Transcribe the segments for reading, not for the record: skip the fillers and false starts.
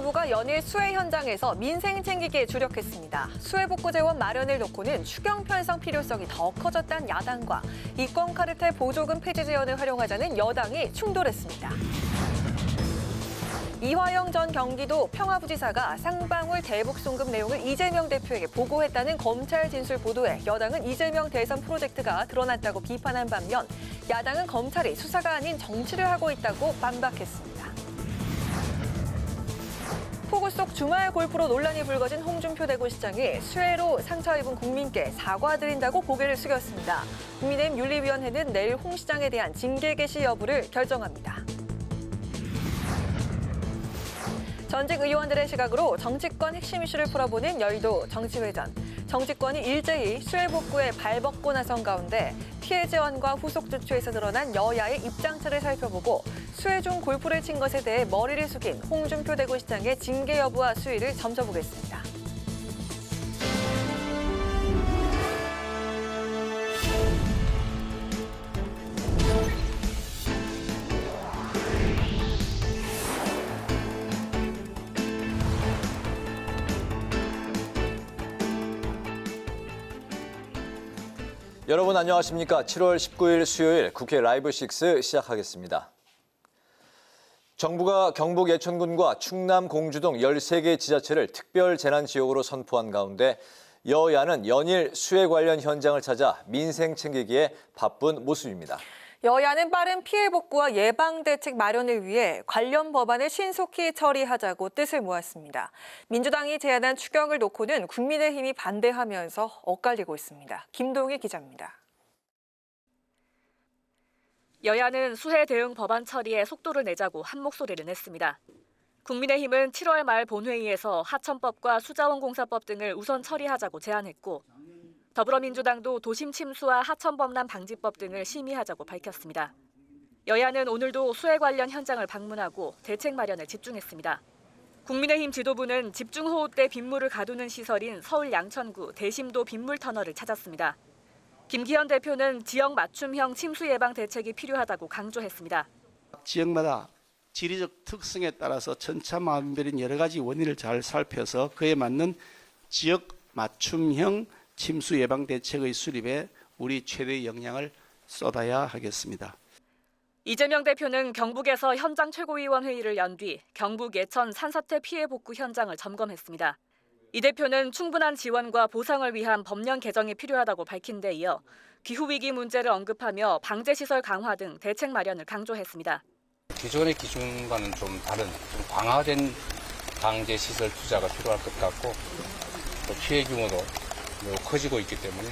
지도부가 연일 수해 현장에서 민생 챙기기에 주력했습니다. 수해 복구 재원 마련을 놓고는 추경 편성 필요성이 더 커졌다는 야당과 이권 카르텔 보조금 폐지 제언을 활용하자는 여당이 충돌했습니다. 이화영 전 경기도 평화부지사가 쌍방울 대북 송금 내용을 이재명 대표에게 보고했다는 검찰 진술 보도에 여당은 이재명 대선 프로젝트가 드러났다고 비판한 반면 야당은 검찰이 수사가 아닌 정치를 하고 있다고 반박했습니다. 폭우 속 주말 골프로 논란이 불거진 홍준표 대구시장이 수해로 상처 입은 국민께 사과드린다고 고개를 숙였습니다. 국민의힘 윤리위원회는 내일 홍 시장에 대한 징계 개시 여부를 결정합니다. 전직 의원들의 시각으로 정치권 핵심 이슈를 풀어보는 여의도 정치회전. 정치권이 일제히 수해 복구에 발벗고 나선 가운데 피해 지원과 후속 조치에서 드러난 여야의 입장차를 살펴보고 수해 중 골프를 친 것에 대해 머리를 숙인 홍준표 대구시장의 징계 여부와 수위를 점쳐보겠습니다. 여러분 안녕하십니까? 7월 19일 수요일 국회 라이브 6 시작하겠습니다. 정부가 경북 예천군과 충남 공주 등 13개 지자체를 특별 재난 지역으로 선포한 가운데 여야는 연일 수해 관련 현장을 찾아 민생 챙기기에 바쁜 모습입니다. 여야는 빠른 피해 복구와 예방 대책 마련을 위해 관련 법안을 신속히 처리하자고 뜻을 모았습니다. 민주당이 제안한 추경을 놓고는 국민의힘이 반대하면서 엇갈리고 있습니다. 김동희 기자입니다. 여야는 수해 대응 법안 처리에 속도를 내자고 한 목소리를 냈습니다. 국민의힘은 7월 말 본회의에서 하천법과 수자원공사법 등을 우선 처리하자고 제안했고 더불어민주당도 도심 침수와 하천범람 방지법 등을 심의하자고 밝혔습니다. 여야는 오늘도 수해 관련 현장을 방문하고 대책 마련에 집중했습니다. 국민의힘 지도부는 집중호우 때 빗물을 가두는 시설인 서울 양천구 대심도 빗물 터널을 찾았습니다. 김기현 대표는 지역 맞춤형 침수 예방 대책이 필요하다고 강조했습니다. 지역마다 지리적 특성에 따라서 천차만별인 여러 가지 원인을 잘 살펴서 그에 맞는 지역 맞춤형 침수 예방 대책의 수립에 우리 최대의 역량을 쏟아야 하겠습니다. 이재명 대표는 경북에서 현장 최고위원 회의를 연 뒤 경북 예천 산사태 피해 복구 현장을 점검했습니다. 이 대표는 충분한 지원과 보상을 위한 법령 개정이 필요하다고 밝힌 데 이어 기후위기 문제를 언급하며 방제시설 강화 등 대책 마련을 강조했습니다. 기존의 기준과는 좀 다른, 좀 강화된 방제시설 투자가 필요할 것 같고 또 피해 규모도 매우 커지고 있기 때문에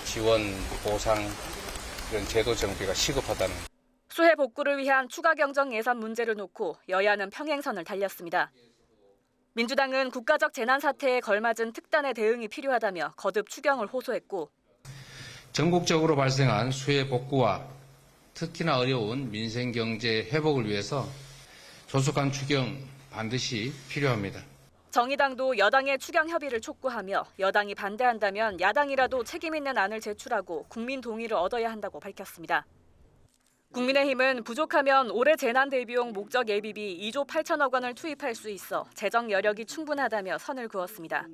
지원, 보상, 이런 제도 정비가 시급하다는. 수해 복구를 위한 추가 경정 예산 문제를 놓고 여야는 평행선을 달렸습니다. 민주당은 국가적 재난 사태에 걸맞은 특단의 대응이 필요하다며 거듭 추경을 호소했고 전국적으로 발생한 수해 복구와 특히나 어려운 민생 경제 회복을 위해서 조속한 추경 반드시 필요합니다. 정의당도 여당의 추경 협의를 촉구하며 여당이 반대한다면 야당이라도 책임 있는 안을 제출하고 국민 동의를 얻어야 한다고 밝혔습니다. 국민의힘은 부족하면 올해 재난 대비용 목적 예비비 2조 8천억 원을 투입할 수 있어 재정 여력이 충분하다며 선을 그었습니다.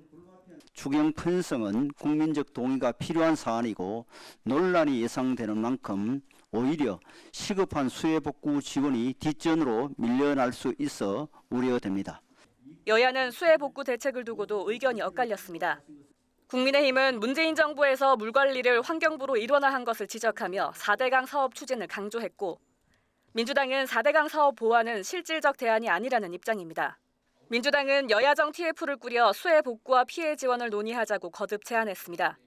추경 편성은 국민적 동의가 필요한 사안이고 논란이 예상되는 만큼 오히려 시급한 수해 복구 지원이 뒷전으로 밀려날 수 있어 우려됩니다. 여야는 수해 복구 대책을 두고도 의견이 엇갈렸습니다. 국민의힘은 문재인 정부에서 물 관리를 환경부로 일원화한 것을 지적하며 4대강 사업 추진을 강조했고 민주당은 4대강 사업 보완은 실질적 대안이 아니라는 입장입니다. 민주당은 여야정 TF를 꾸려 수해 복구와 피해 지원을 논의하자고 거듭 제안했습니다.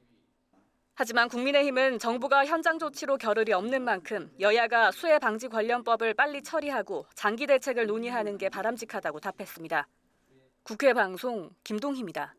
하지만 국민의힘은 정부가 현장 조치로 겨를이 없는 만큼 여야가 수해 방지 관련법을 빨리 처리하고 장기 대책을 논의하는 게 바람직하다고 답했습니다. 국회 방송 김동희입니다.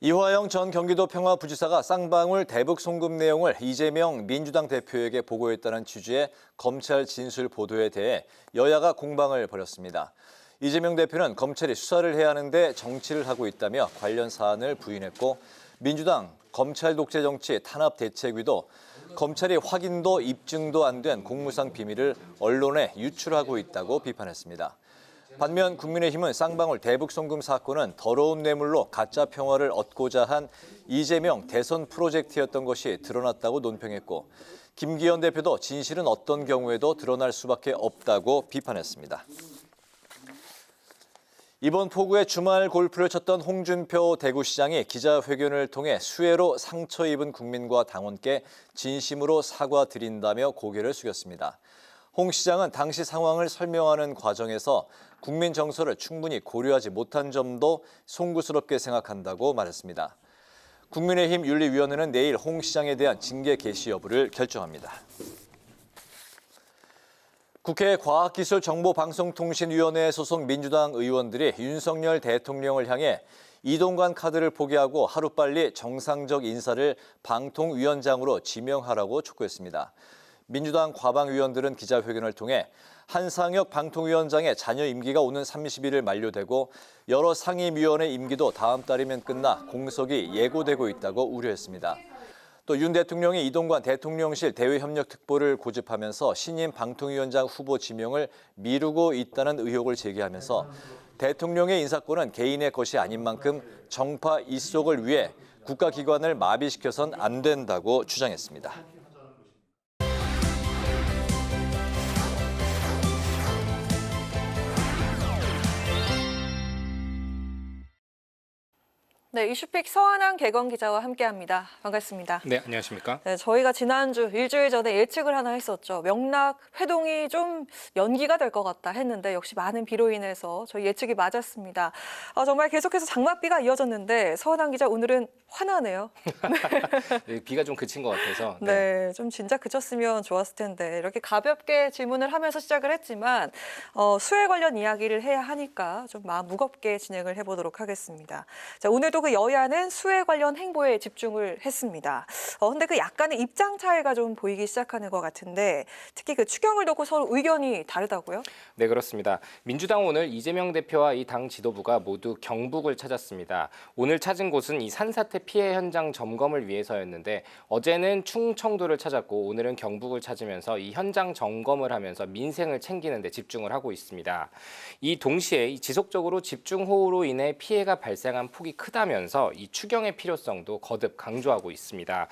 이화영 전 경기도 평화부지사가 쌍방울 대북 송금 내용을 이재명 민주당 대표에게 보고했다는 취지의 검찰 진술 보도에 대해 여야가 공방을 벌였습니다. 이재명 대표는 검찰이 수사를 해야 하는데 정치를 하고 있다며 관련 사안을 부인했고 민주당 검찰 독재 정치 탄압 대책위도 검찰이 확인도 입증도 안 된 공무상 비밀을 언론에 유출하고 있다고 비판했습니다. 반면 국민의힘은 쌍방울 대북 송금 사건은 더러운 뇌물로 가짜 평화를 얻고자 한 이재명 대선 프로젝트였던 것이 드러났다고 논평했고, 김기현 대표도 진실은 어떤 경우에도 드러날 수밖에 없다고 비판했습니다. 이번 폭우에 주말 골프를 쳤던 홍준표 대구시장이 기자회견을 통해 수해로 상처 입은 국민과 당원께 진심으로 사과드린다며 고개를 숙였습니다. 홍 시장은 당시 상황을 설명하는 과정에서 국민 정서를 충분히 고려하지 못한 점도 송구스럽게 생각한다고 말했습니다. 국민의힘 윤리위원회는 내일 홍 시장에 대한 징계 개시 여부를 결정합니다. 국회 과학기술정보방송통신위원회 소속 민주당 의원들이 윤석열 대통령을 향해 이동관 카드를 포기하고 하루빨리 정상적 인사를 방통위원장으로 지명하라고 촉구했습니다. 민주당 과방 의원들은 기자회견을 통해 한상혁 방통위원장의 잔여 임기가 오는 30일을 만료되고 여러 상임위원회 임기도 다음 달이면 끝나 공석이 예고되고 있다고 우려했습니다. 또 윤 대통령이 이동관 대통령실 대외협력특보를 고집하면서 신임 방통위원장 후보 지명을 미루고 있다는 의혹을 제기하면서 대통령의 인사권은 개인의 것이 아닌 만큼 정파 이속을 위해 국가기관을 마비시켜선 안 된다고 주장했습니다. 네, 이슈픽 서한한 개건 기자와 함께합니다. 반갑습니다. 네, 안녕하십니까? 네, 저희가 지난주 일주일 전에 예측을 하나 했었죠. 명락 회동이 좀 연기가 될 것 같다 했는데 역시 많은 비로 인해서 저희 예측이 맞았습니다. 정말 계속해서 장맛비가 이어졌는데 서한한 기자 오늘은 화나네요. 네, 비가 좀 그친 것 같아서. 네, 좀 진짜 그쳤으면 좋았을 텐데 이렇게 가볍게 질문을 하면서 시작을 했지만 수해 관련 이야기를 해야 하니까 좀 마음 무겁게 진행을 해보도록 하겠습니다. 자, 오늘도 그 여야는 수해 관련 행보에 집중을 했습니다. 근데 그 약간의 입장 차이가 좀 보이기 시작하는 것 같은데 특히 그 추경을 놓고 서로 의견이 다르다고요? 네, 그렇습니다. 민주당 오늘 이재명 대표와 이 당 지도부가 모두 경북을 찾았습니다. 오늘 찾은 곳은 이 산사태 피해 현장 점검을 위해서였는데 어제는 충청도를 찾았고 오늘은 경북을 찾으면서 이 현장 점검을 하면서 민생을 챙기는 데 집중을 하고 있습니다. 이 동시에 이 지속적으로 집중호우로 인해 피해가 발생한 폭이 크다면서 이 추경의 필요성도 거듭 강조하고 있습니다.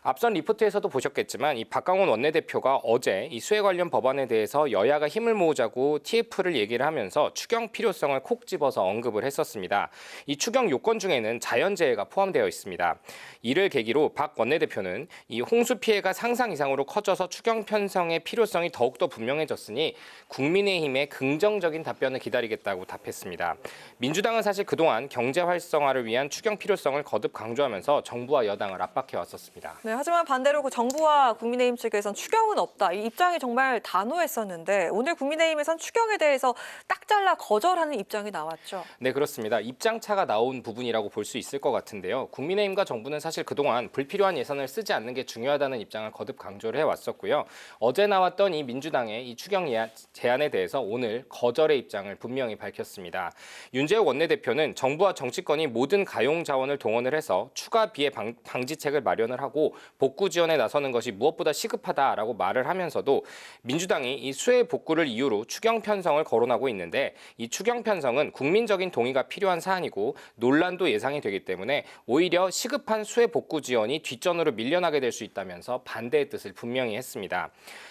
앞선 리포트에서도 보셨겠지만 이 박강원 원내대표가 어제 이 수해 관련 법안에 대해서 여야가 힘을 모으자고 TF를 얘기를 하면서 추경 필요성을 콕 집어서 언급을 했었습니다. 이 추경 요건 중에는 자연재해가 포함되어 있습니다. 이를 계기로 박 원내대표는 이 홍수 피해가 상상 이상으로 커져서 추경 편성의 필요성이 더욱더 분명해졌으니 국민의힘의 긍정적인 답변을 기다리겠다고 답했습니다. 민주당은 사실 그동안 경제 활성화를 위한 추경 필요성을 거듭 강조하면서 정부와 여당을 압박해 왔었습니다. 네, 하지만 반대로 그 정부와 국민의힘 측에선 추경은 없다. 이 입장이 정말 단호했었는데 오늘 국민의힘에선 추경에 대해서 딱 잘라 거절하는 입장이 나왔죠. 네, 그렇습니다. 입장 차가 나온 부분이라고 볼 수 있을 것 같은데요. 국민의힘과 정부는 사실 그동안 불필요한 예산을 쓰지 않는 게 중요하다는 입장을 거듭 강조를 해왔었고요. 어제 나왔던 이 민주당의 이 추경 제안에 대해서 오늘 거절의 입장을 분명히 밝혔습니다. 윤재욱 원내대표는 정부와 정치권이 모든 가용 자원을 동원을 해서 추가 비해 방지책을 마련을 하고 복구 지원에 나서는 것이 무엇보다 시급하다라고 말을 하면서도 민주당이 이 수해 복구를 이유로 추경 편성을 거론하고 있는데 이 추경 편성은 국민적인 동의가 필요한 사안이고 논란도 예상이 되기 때문에 오히려 시급한 수해 복구 지원이 뒷전으로 밀려나게 될 수 있다면서 반대의 뜻을 분명히 했습니다.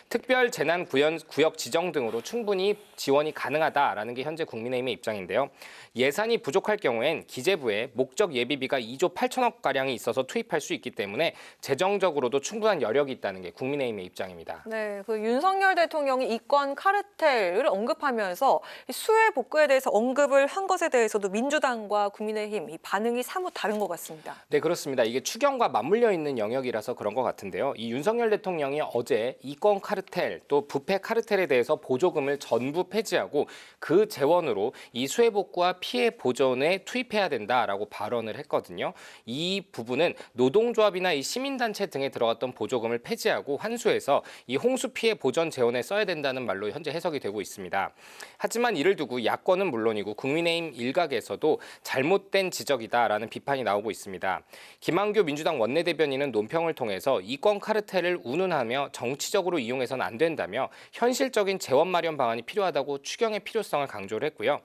특별 재난 구역 지정 등으로 충분히 지원이 가능하다라는 게 현재 국민의힘의 입장인데요. 예산이 부족할 경우엔 기재부에 목적 예비비가 2조 8천억 가량이 있어서 투입할 수 있기 때문에 재정적으로도 충분한 여력이 있다는 게 국민의힘의 입장입니다. 네, 그 윤석열 대통령이 이권 카르텔을 언급하면서 수해 복구에 대해서 언급을 한 것에 대해서도 민주당과 국민의힘 이 반응이 사뭇 다른 것 같습니다. 네, 그렇습니다. 이게 추경과 맞물려 있는 영역이라서 그런 것 같은데요. 이 윤석열 대통령이 어제 이권 카르텔 또 부패 카르텔에 대해서 보조금을 전부 폐지하고 그 재원으로 이 수해 복구와 피해 보전에 투입해야 된다라고 발언을 했거든요. 이 부분은 노동조합이나 이 시민단 시민단체 등에 들어갔던 보조금을 폐지하고 환수해서 이 홍수 피해 보전 재원에 써야 된다는 말로 현재 해석이 되고 있습니다. 하지만 이를 두고 야권은 물론이고 국민의힘 일각에서도 잘못된 지적이다라는 비판이 나오고 있습니다. 김한교 민주당 원내대변인은 논평을 통해서 이권 카르텔을 운운하며 정치적으로 이용해서는 안 된다며 현실적인 재원 마련 방안이 필요하다고 추경의 필요성을 강조를 했고요.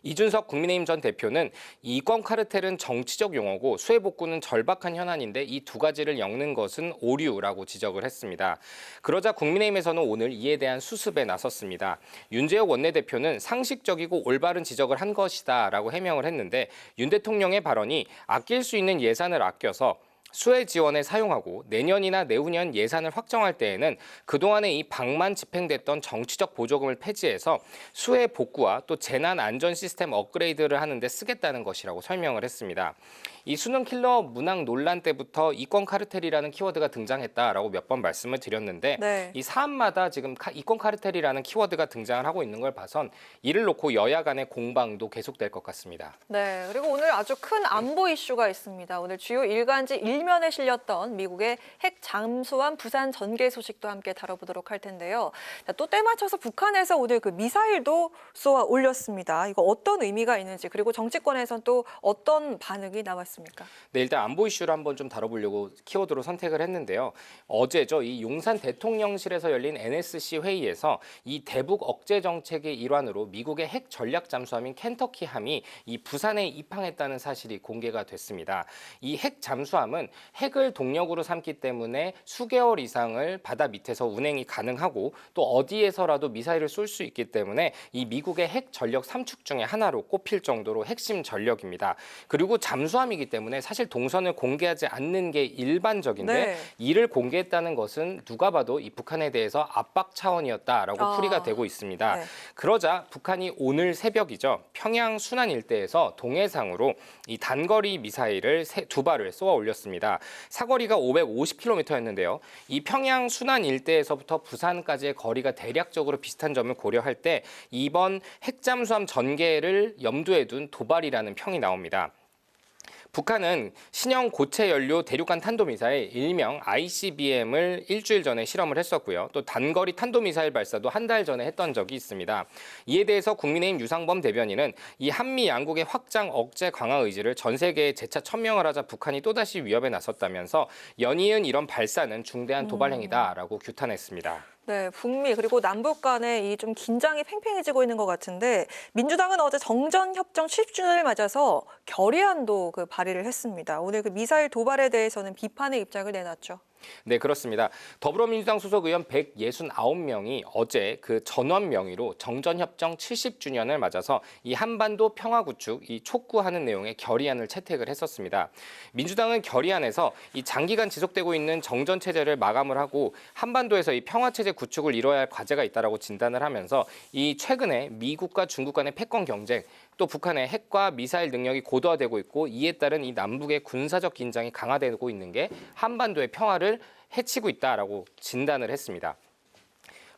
이준석 국민의힘 전 대표는 이권 카르텔은 정치적 용어고 수해 복구는 절박한 현안인데 이 두 가지를 엮는 것은 오류라고 지적을 했습니다. 그러자 국민의힘에서는 오늘 이에 대한 수습에 나섰습니다. 윤재욱 원내대표는 상식적이고 올바른 지적을 한 것이다라고 해명을 했는데 윤 대통령의 발언이 아낄 수 있는 예산을 아껴서 수해 지원에 사용하고 내년이나 내후년 예산을 확정할 때에는 그동안에 이 방만 집행됐던 정치적 보조금을 폐지해서 수해 복구와 또 재난 안전 시스템 업그레이드를 하는데 쓰겠다는 것이라고 설명을 했습니다. 이 수능 킬러 문항 논란 때부터 이권 카르텔이라는 키워드가 등장했다라고 몇 번 말씀을 드렸는데 네. 이 사안마다 지금 이권 카르텔이라는 키워드가 등장을 하고 있는 걸 봐선 이를 놓고 여야 간의 공방도 계속될 것 같습니다. 네, 그리고 오늘 아주 큰 안보 이슈가 있습니다. 오늘 주요 일간지 일면에 실렸던 미국의 핵 잠수함 부산 전개 소식도 함께 다뤄보도록 할 텐데요. 또 때맞춰서 북한에서 오늘 그 미사일도 쏘아 올렸습니다. 이거 어떤 의미가 있는지, 그리고 정치권에선 또 어떤 반응이 나왔습니까? 네, 일단 안보 이슈를 한번 좀 다뤄보려고 키워드로 선택을 했는데요. 어제죠, 이 용산 대통령실에서 열린 NSC 회의에서 이 대북 억제 정책의 일환으로 미국의 핵 전략 잠수함인 켄터키함이 이 부산에 입항했다는 사실이 공개가 됐습니다. 이 핵 잠수함은 핵을 동력으로 삼기 때문에 수개월 이상을 바다 밑에서 운행이 가능하고 또 어디에서라도 미사일을 쏠 수 있기 때문에 이 미국의 핵 전력 3축 중에 하나로 꼽힐 정도로 핵심 전력입니다. 그리고 잠수함이기 때문에 사실 동선을 공개하지 않는 게 일반적인데 네. 이를 공개했다는 것은 누가 봐도 이 북한에 대해서 압박 차원이었다라고 풀이가 되고 있습니다. 네. 그러자 북한이 오늘 새벽이죠. 평양 순안 일대에서 동해상으로 이 단거리 미사일을 두 발을 쏘아 올렸습니다. 사거리가 550km였는데요. 이 평양 순안 일대에서부터 부산까지의 거리가 대략적으로 비슷한 점을 고려할 때 이번 핵잠수함 전개를 염두에 둔 도발이라는 평이 나옵니다. 북한은 신형 고체 연료 대륙간 탄도미사일 일명 ICBM을 일주일 전에 실험을 했었고요. 또 단거리 탄도미사일 발사도 한 달 전에 했던 적이 있습니다. 이에 대해서 국민의힘 유상범 대변인은 이 한미 양국의 확장 억제 강화 의지를 전 세계에 재차 천명을 하자 북한이 또다시 위협에 나섰다면서 연이은 이런 발사는 중대한 도발 행위다라고 규탄했습니다. 네, 북미 그리고 남북 간의 이 좀 긴장이 팽팽해지고 있는 것 같은데 민주당은 어제 정전협정 70주년을 맞아서 결의안도 발의를 했습니다. 오늘 미사일 도발에 대해서는 비판의 입장을 내놨죠. 네, 그렇습니다. 더불어민주당 소속 의원 169명이 어제 그 전원 명의로 정전협정 70주년을 맞아서 이 한반도 평화 구축, 이 촉구하는 내용의 결의안을 채택을 했었습니다. 민주당은 결의안에서 이 장기간 지속되고 있는 정전 체제를 마감을 하고 한반도에서 이 평화 체제 구축을 이뤄야 할 과제가 있다라고 진단을 하면서 이 최근에 미국과 중국 간의 패권 경쟁, 또 북한의 핵과 미사일 능력이 고도화되고 있고 이에 따른 이 남북의 군사적 긴장이 강화되고 있는 게 한반도의 평화를 해치고 있다라고 진단을 했습니다.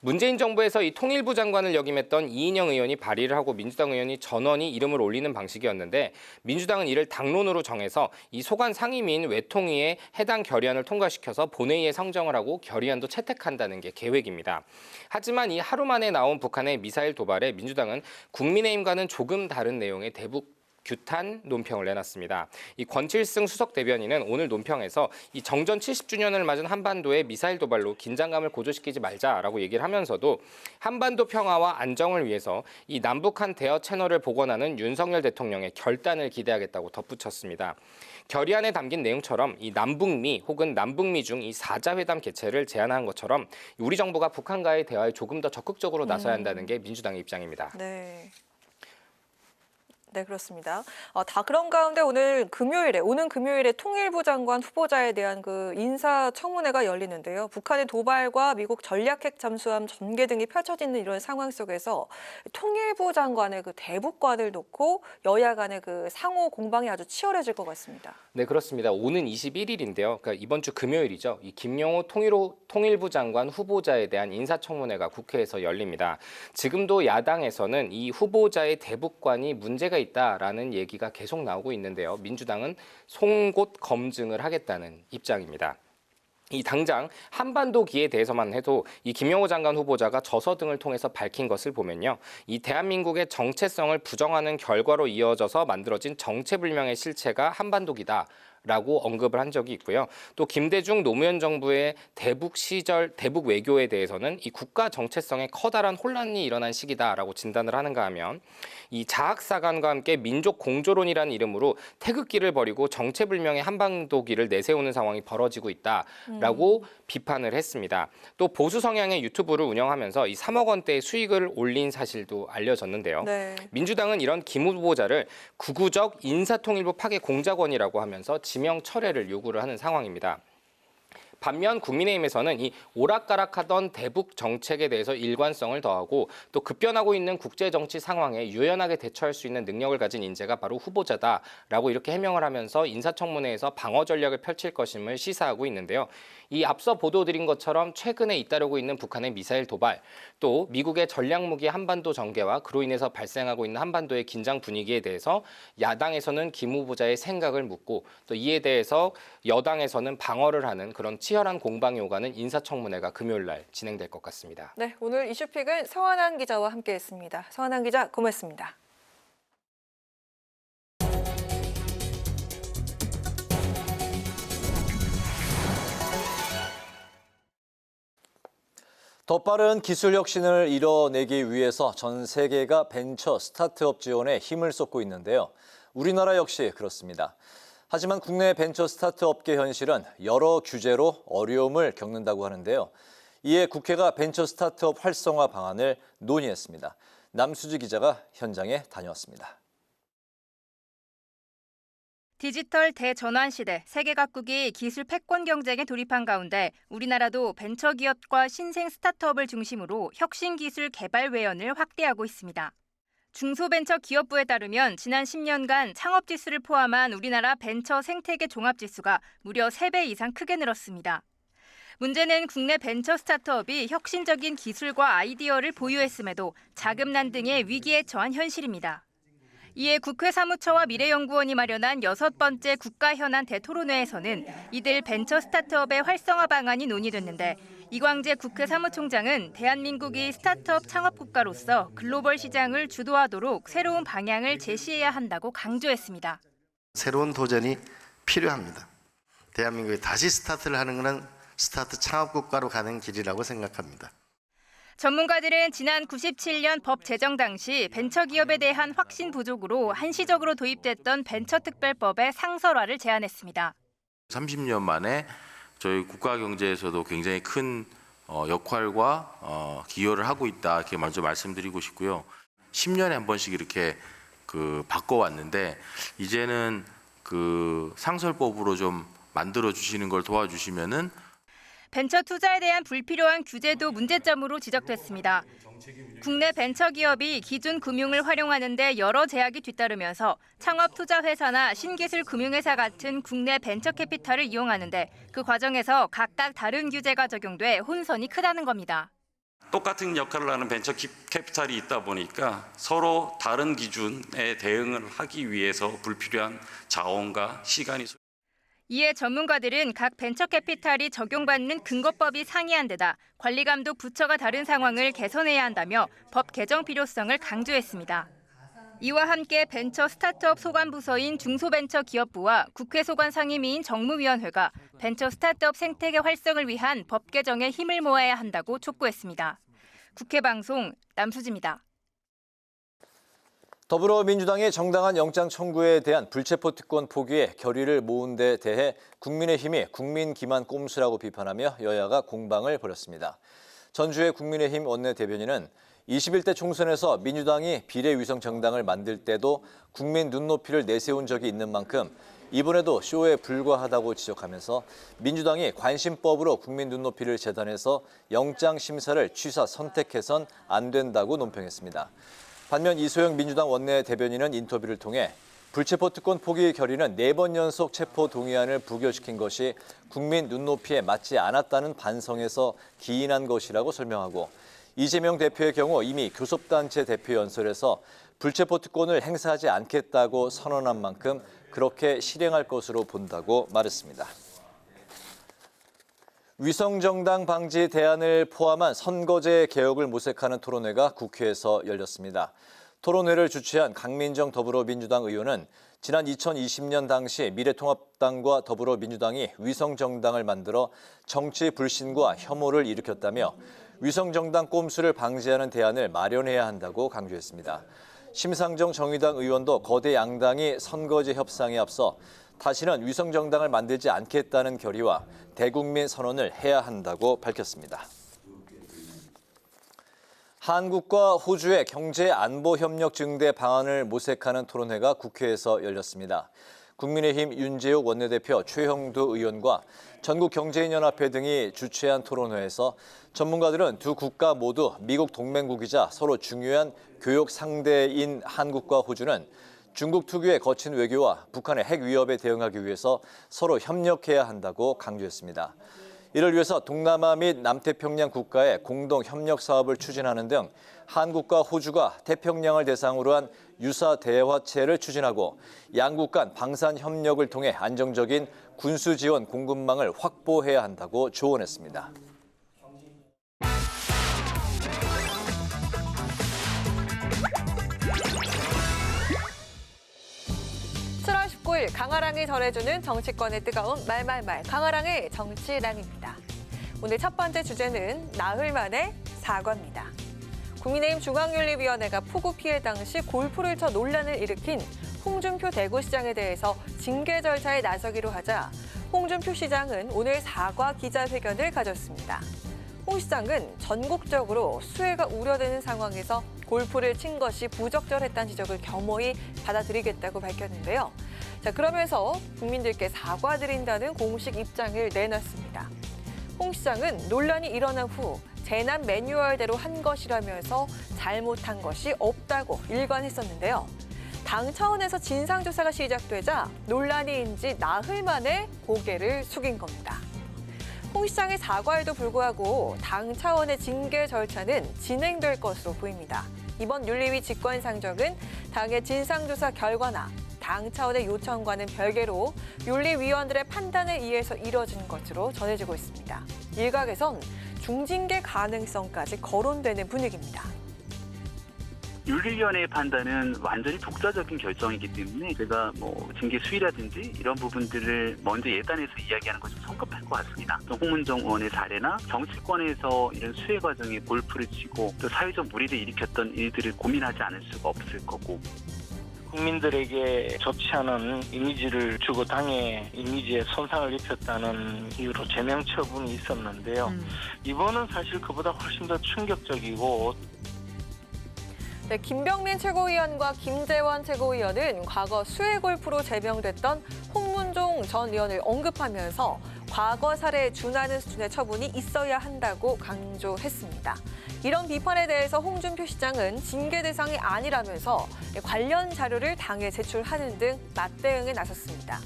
문재인 정부에서 이 통일부 장관을 역임했던 이인영 의원이 발의를 하고 민주당 의원이 전원이 이름을 올리는 방식이었는데 민주당은 이를 당론으로 정해서 이 소관 상임위인 외통위에 해당 결의안을 통과시켜서 본회의에 상정을 하고 결의안도 채택한다는 게 계획입니다. 하지만 이 하루 만에 나온 북한의 미사일 도발에 민주당은 국민의힘과는 조금 다른 내용의 대북 규탄 논평을 내놨습니다. 이 권칠승 수석 대변인은 오늘 논평에서 이 정전 70주년을 맞은 한반도의 미사일 도발로 긴장감을 고조시키지 말자라고 얘기를 하면서도 한반도 평화와 안정을 위해서 이 남북한 대화 채널을 복원하는 윤석열 대통령의 결단을 기대하겠다고 덧붙였습니다. 결의안에 담긴 내용처럼 이 남북미 혹은 남북미 중 이 4자 회담 개최를 제안한 것처럼 우리 정부가 북한과의 대화에 조금 더 적극적으로 나서야 한다는 게 민주당의 입장입니다. 네. 네, 그렇습니다. 다 그런 가운데 오는 금요일에 통일부 장관 후보자에 대한 인사청문회가 열리는데요. 북한의 도발과 미국 전략핵 잠수함 전개 등이 펼쳐지는 이런 상황 속에서 통일부 장관의 대북관을 놓고 여야 간의 상호 공방이 아주 치열해질 것 같습니다. 네, 그렇습니다. 오는 21일인데요. 그러니까 이번 주 금요일이죠. 이 김용호 통일부 장관 후보자에 대한 인사청문회가 국회에서 열립니다. 지금도 야당에서는 이 후보자의 대북관이 문제가 있다라는 얘기가 계속 나오고 있는데요. 민주당은 송곳 검증을 하겠다는 입장입니다. 이 당장 한반도기에 대해서만 해도 이 김영호 장관 후보자가 저서 등을 통해서 밝힌 것을 보면요. 이 대한민국의 정체성을 부정하는 결과로 이어져서 만들어진 정체불명의 실체가 한반도기다. 라고 언급을 한 적이 있고요. 또 김대중 노무현 정부의 대북 시절 대북 외교에 대해서는 이 국가 정체성에 커다란 혼란이 일어난 시기다라고 진단을 하는가 하면 이 자학사관과 함께 민족 공조론이라는 이름으로 태극기를 버리고 정체불명의 한반도기를 내세우는 상황이 벌어지고 있다라고 비판을 했습니다. 또 보수 성향의 유튜브를 운영하면서 이 3억 원대의 수익을 올린 사실도 알려졌는데요. 네. 민주당은 이런 김 후보자를 구구적 인사통일부 파괴 공작원이라고 하면서 지명 철회를 요구를 하는 상황입니다. 반면 국민의힘에서는 이 오락가락하던 대북 정책에 대해서 일관성을 더하고 또 급변하고 있는 국제정치 상황에 유연하게 대처할 수 있는 능력을 가진 인재가 바로 후보자다라고 이렇게 해명을 하면서 인사청문회에서 방어 전략을 펼칠 것임을 시사하고 있는데요. 이 앞서 보도드린 것처럼 최근에 잇따르고 있는 북한의 미사일 도발, 또 미국의 전략무기 한반도 전개와 그로 인해서 발생하고 있는 한반도의 긴장 분위기에 대해서 야당에서는 김 후보자의 생각을 묻고 또 이에 대해서 여당에서는 방어를 하는 그런 치열한 공방이 오가는 인사청문회가 금요일 날 진행될 것 같습니다. 네, 오늘 이슈픽은 서한한 기자와 함께했습니다. 서한한 기자, 고맙습니다. 더 빠른 기술 혁신을 이뤄내기 위해서 전 세계가 벤처 스타트업 지원에 힘을 쏟고 있는데요. 우리나라 역시 그렇습니다. 하지만 국내 벤처 스타트업계 현실은 여러 규제로 어려움을 겪는다고 하는데요. 이에 국회가 벤처 스타트업 활성화 방안을 논의했습니다. 남수지 기자가 현장에 다녀왔습니다. 디지털 대전환 시대, 세계 각국이 기술 패권 경쟁에 돌입한 가운데 우리나라도 벤처기업과 신생 스타트업을 중심으로 혁신 기술 개발 외연을 확대하고 있습니다. 중소벤처기업부에 따르면 지난 10년간 창업지수를 포함한 우리나라 벤처 생태계 종합지수가 무려 3배 이상 크게 늘었습니다. 문제는 국내 벤처 스타트업이 혁신적인 기술과 아이디어를 보유했음에도 자금난 등의 위기에 처한 현실입니다. 이에 국회 사무처와 미래연구원이 마련한 6번째 국가현안 대토론회에서는 이들 벤처 스타트업의 활성화 방안이 논의됐는데 이광재 국회 사무총장은 대한민국이 스타트업 창업국가로서 글로벌 시장을 주도하도록 새로운 방향을 제시해야 한다고 강조했습니다. 새로운 도전이 필요합니다. 대한민국이 다시 스타트를 하는 것은 스타트 창업국가로 가는 길이라고 생각합니다. 전문가들은 지난 97년 법 제정 당시 벤처기업에 대한 확신 부족으로 한시적으로 도입됐던 벤처특별법의 상설화를 제안했습니다. 30년 만에 저희 국가 경제에서도 굉장히 큰 역할과 기여를 하고 있다 이렇게 먼저 말씀드리고 싶고요. 10년에 한 번씩 이렇게 바꿔왔는데 이제는 상설법으로 좀 만들어 주시는 걸 도와주시면은. 벤처 투자에 대한 불필요한 규제도 문제점으로 지적됐습니다. 국내 벤처기업이 기존 금융을 활용하는 데 여러 제약이 뒤따르면서 창업투자회사나 신기술 금융회사 같은 국내 벤처 캐피탈을 이용하는데 그 과정에서 각각 다른 규제가 적용돼 혼선이 크다는 겁니다. 똑같은 역할을 하는 벤처 캐피탈이 있다 보니까 서로 다른 기준에 대응을 하기 위해서 불필요한 자원과 시간이 이에 전문가들은 각 벤처 캐피탈이 적용받는 근거법이 상이한 데다 관리감독 부처가 다른 상황을 개선해야 한다며 법 개정 필요성을 강조했습니다. 이와 함께 벤처 스타트업 소관부서인 중소벤처기업부와 국회 소관상임위인 정무위원회가 벤처 스타트업 생태계 활성을 위한 법 개정에 힘을 모아야 한다고 촉구했습니다. 국회 방송 남수지입니다. 더불어민주당의 정당한 영장 청구에 대한 불체포 특권 포기에 결의를 모은 데 대해 국민의힘이 국민 기만 꼼수라고 비판하며 여야가 공방을 벌였습니다. 전주의 국민의힘 원내대변인은 21대 총선에서 민주당이 비례위성 정당을 만들 때도 국민 눈높이를 내세운 적이 있는 만큼 이번에도 쇼에 불과하다고 지적하면서 민주당이 관심법으로 국민 눈높이를 재단해서 영장 심사를 취사 선택해선 안 된다고 논평했습니다. 반면 이소영 민주당 원내대변인은 인터뷰를 통해 불체포 특권 포기 결의는 4번 연속 체포 동의안을 부결시킨 것이 국민 눈높이에 맞지 않았다는 반성에서 기인한 것이라고 설명하고 이재명 대표의 경우 이미 교섭단체 대표 연설에서 불체포 특권을 행사하지 않겠다고 선언한 만큼 그렇게 실행할 것으로 본다고 말했습니다. 위성정당 방지 대안을 포함한 선거제 개혁을 모색하는 토론회가 국회에서 열렸습니다. 토론회를 주최한 강민정 더불어민주당 의원은 지난 2020년 당시 미래통합당과 더불어민주당이 위성정당을 만들어 정치 불신과 혐오를 일으켰다며 위성정당 꼼수를 방지하는 대안을 마련해야 한다고 강조했습니다. 심상정 정의당 의원도 거대 양당이 선거제 협상에 앞서 다시는 위성정당을 만들지 않겠다는 결의와 대국민 선언을 해야 한다고 밝혔습니다. 한국과 호주의 경제 안보 협력 증대 방안을 모색하는 토론회가 국회에서 열렸습니다. 국민의힘 윤재욱 원내대표, 최형두 의원과 전국경제인연합회 등이 주최한 토론회에서 전문가들은 두 국가 모두 미국 동맹국이자 서로 중요한 교역 상대인 한국과 호주는 중국 특유의 거친 외교와 북한의 핵 위협에 대응하기 위해서 서로 협력해야 한다고 강조했습니다. 이를 위해서 동남아 및 남태평양 국가의 공동 협력 사업을 추진하는 등 한국과 호주가 태평양을 대상으로 한 유사 대화체를 추진하고 양국 간 방산 협력을 통해 안정적인 군수 지원 공급망을 확보해야 한다고 조언했습니다. 7월 19일 강아랑이 전해주는 정치권의 뜨거운 말말말 강아랑의 정치랑입니다. 오늘 첫 번째 주제는 나흘 만에 사과입니다. 국민의힘 중앙윤리위원회가 폭우 피해 당시 골프를 쳐 논란을 일으킨 홍준표 대구시장에 대해서 징계 절차에 나서기로 하자 홍준표 시장은 오늘 사과 기자회견을 가졌습니다. 홍 시장은 전국적으로 수해가 우려되는 상황에서 골프를 친 것이 부적절했다는 지적을 겸허히 받아들이겠다고 밝혔는데요. 자, 그러면서 국민들께 사과드린다는 공식 입장을 내놨습니다. 홍 시장은 논란이 일어난 후 재난 매뉴얼대로 한 것이라면서 잘못한 것이 없다고 일관했었는데요. 당 차원에서 진상조사가 시작되자 논란이인지 나흘 만에 고개를 숙인 겁니다. 홍 시장의 사과에도 불구하고 당 차원의 징계 절차는 진행될 것으로 보입니다. 이번 윤리위 직권상정은 당의 진상조사 결과나 당 차원의 요청과는 별개로 윤리위원들의 판단에 의해서 이뤄진 것으로 전해지고 있습니다. 일각에선 중징계 가능성까지 거론되는 분위기입니다. 윤리위원회의 판단은 완전히 독자적인 결정이기 때문에 제가 징계 수위라든지 이런 부분들을 먼저 예단해서 이야기하는 것이 좀 성급할 것 같습니다. 또 홍문정 의원의 사례나 정치권에서 이런 수해 과정에 골프를 치고 또 사회적 무리를 일으켰던 일들을 고민하지 않을 수가 없을 거고. 국민들에게 좋지 않은 이미지를 주고 당의 이미지에 손상을 입혔다는 이유로 제명 처분이 있었는데요. 이번은 사실 그보다 훨씬 더 충격적이고 네, 김병민 최고위원과 김재원 최고위원은 과거 수해 골프로 제명됐던 홍문종 전 의원을 언급하면서 과거 사례에 준하는 수준의 처분이 있어야 한다고 강조했습니다. 이런 비판에 대해서 홍준표 시장은 징계 대상이 아니라면서 관련 자료를 당에 제출하는 등 맞대응에 나섰습니다.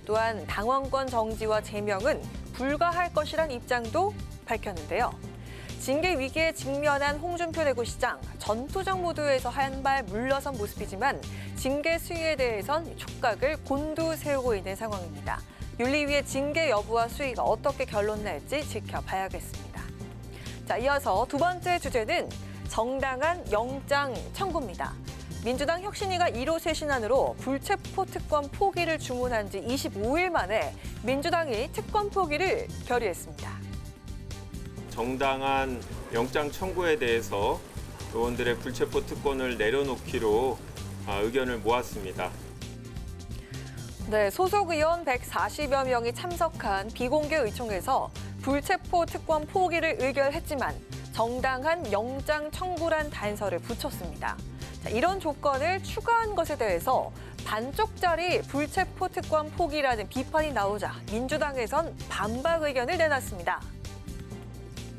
또한 당원권 정지와 제명은 불가할 것이란 입장도 밝혔는데요. 징계 위기에 직면한 홍준표 대구시장, 전투적 모드에서 한 발 물러선 모습이지만 징계 수위에 대해선 촉각을 곤두세우고 있는 상황입니다. 윤리위의 징계 여부와 수위가 어떻게 결론 날지 지켜봐야겠습니다. 자, 이어서 두 번째 주제는 정당한 영장 청구입니다. 민주당 혁신위가 1호 쇄신안으로 불체포 특권 포기를 주문한 지 25일 만에 민주당이 특권 포기를 결의했습니다. 정당한 영장 청구에 대해서 의원들의 불체포 특권을 내려놓기로 의견을 모았습니다. 네, 소속 의원 140여 명이 참석한 비공개 의총에서 불체포 특권 포기를 의결했지만 정당한 영장 청구란 단서를 붙였습니다. 자, 이런 조건을 추가한 것에 대해서 반쪽짜리 불체포 특권 포기라는 비판이 나오자 민주당에선 반박 의견을 내놨습니다.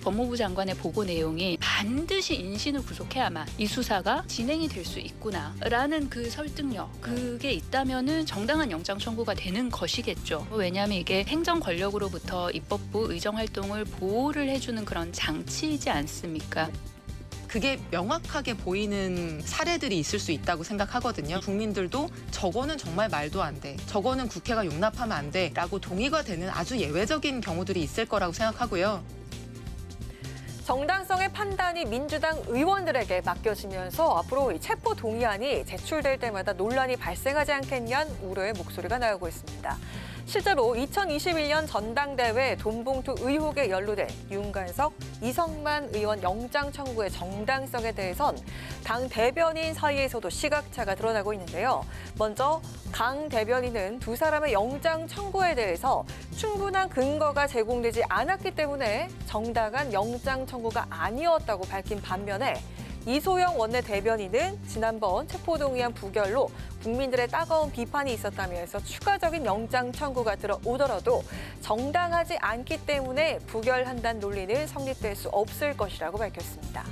법무부 장관의 보고 내용이 반드시 인신을 구속해야만 이 수사가 진행이 될 수 있구나라는 그 설득력, 그게 있다면은 정당한 영장 청구가 되는 것이겠죠. 왜냐하면 이게 행정 권력으로부터 입법부 의정 활동을 보호를 해주는 그런 장치이지 않습니까? 그게 명확하게 보이는 사례들이 있을 수 있다고 생각하거든요. 국민들도 저거는 정말 말도 안 돼. 저거는 국회가 용납하면 안 돼. 라고 동의가 되는 아주 예외적인 경우들이 있을 거라고 생각하고요. 정당성의 판단이 민주당 의원들에게 맡겨지면서 앞으로 이 체포 동의안이 제출될 때마다 논란이 발생하지 않겠냐는 우려의 목소리가 나오고 있습니다. 실제로 2021년 전당대회 돈봉투 의혹에 연루된 윤관석, 이성만 의원 영장 청구의 정당성에 대해선 당 대변인 사이에서도 시각차가 드러나고 있는데요. 먼저 강 대변인은 두 사람의 영장 청구에 대해서 충분한 근거가 제공되지 않았기 때문에 정당한 영장 청구가 아니었다고 밝힌 반면에 이소영 원내 대변인은 지난번 체포동의안 부결로 국민들의 따가운 비판이 있었다면서 추가적인 영장 청구가 들어오더라도 정당하지 않기 때문에 부결한다는 논리는 성립될 수 없을 것이라고 밝혔습니다.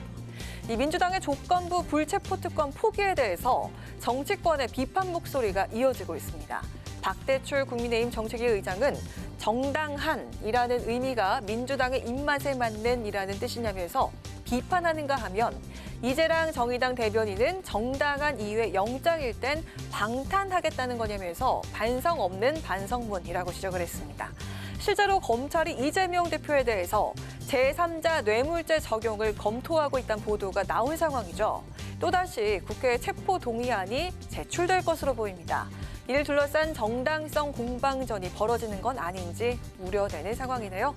이 민주당의 조건부 불체포 특권 포기에 대해서 정치권의 비판 목소리가 이어지고 있습니다. 박대출 국민의힘 정책위 의장은 정당한이라는 의미가 민주당의 입맛에 맞는 이라는 뜻이냐면서 비판하는가 하면 이재랑 정의당 대변인은 정당한 이유의 영장일 땐 방탄하겠다는 거냐면서 반성 없는 반성문이라고 지적을 했습니다. 실제로 검찰이 이재명 대표에 대해서 제3자 뇌물죄 적용을 검토하고 있다는 보도가 나온 상황이죠. 또다시 국회 체포 동의안이 제출될 것으로 보입니다. 이를 둘러싼 정당성 공방전이 벌어지는 건 아닌지 우려되는 상황이네요.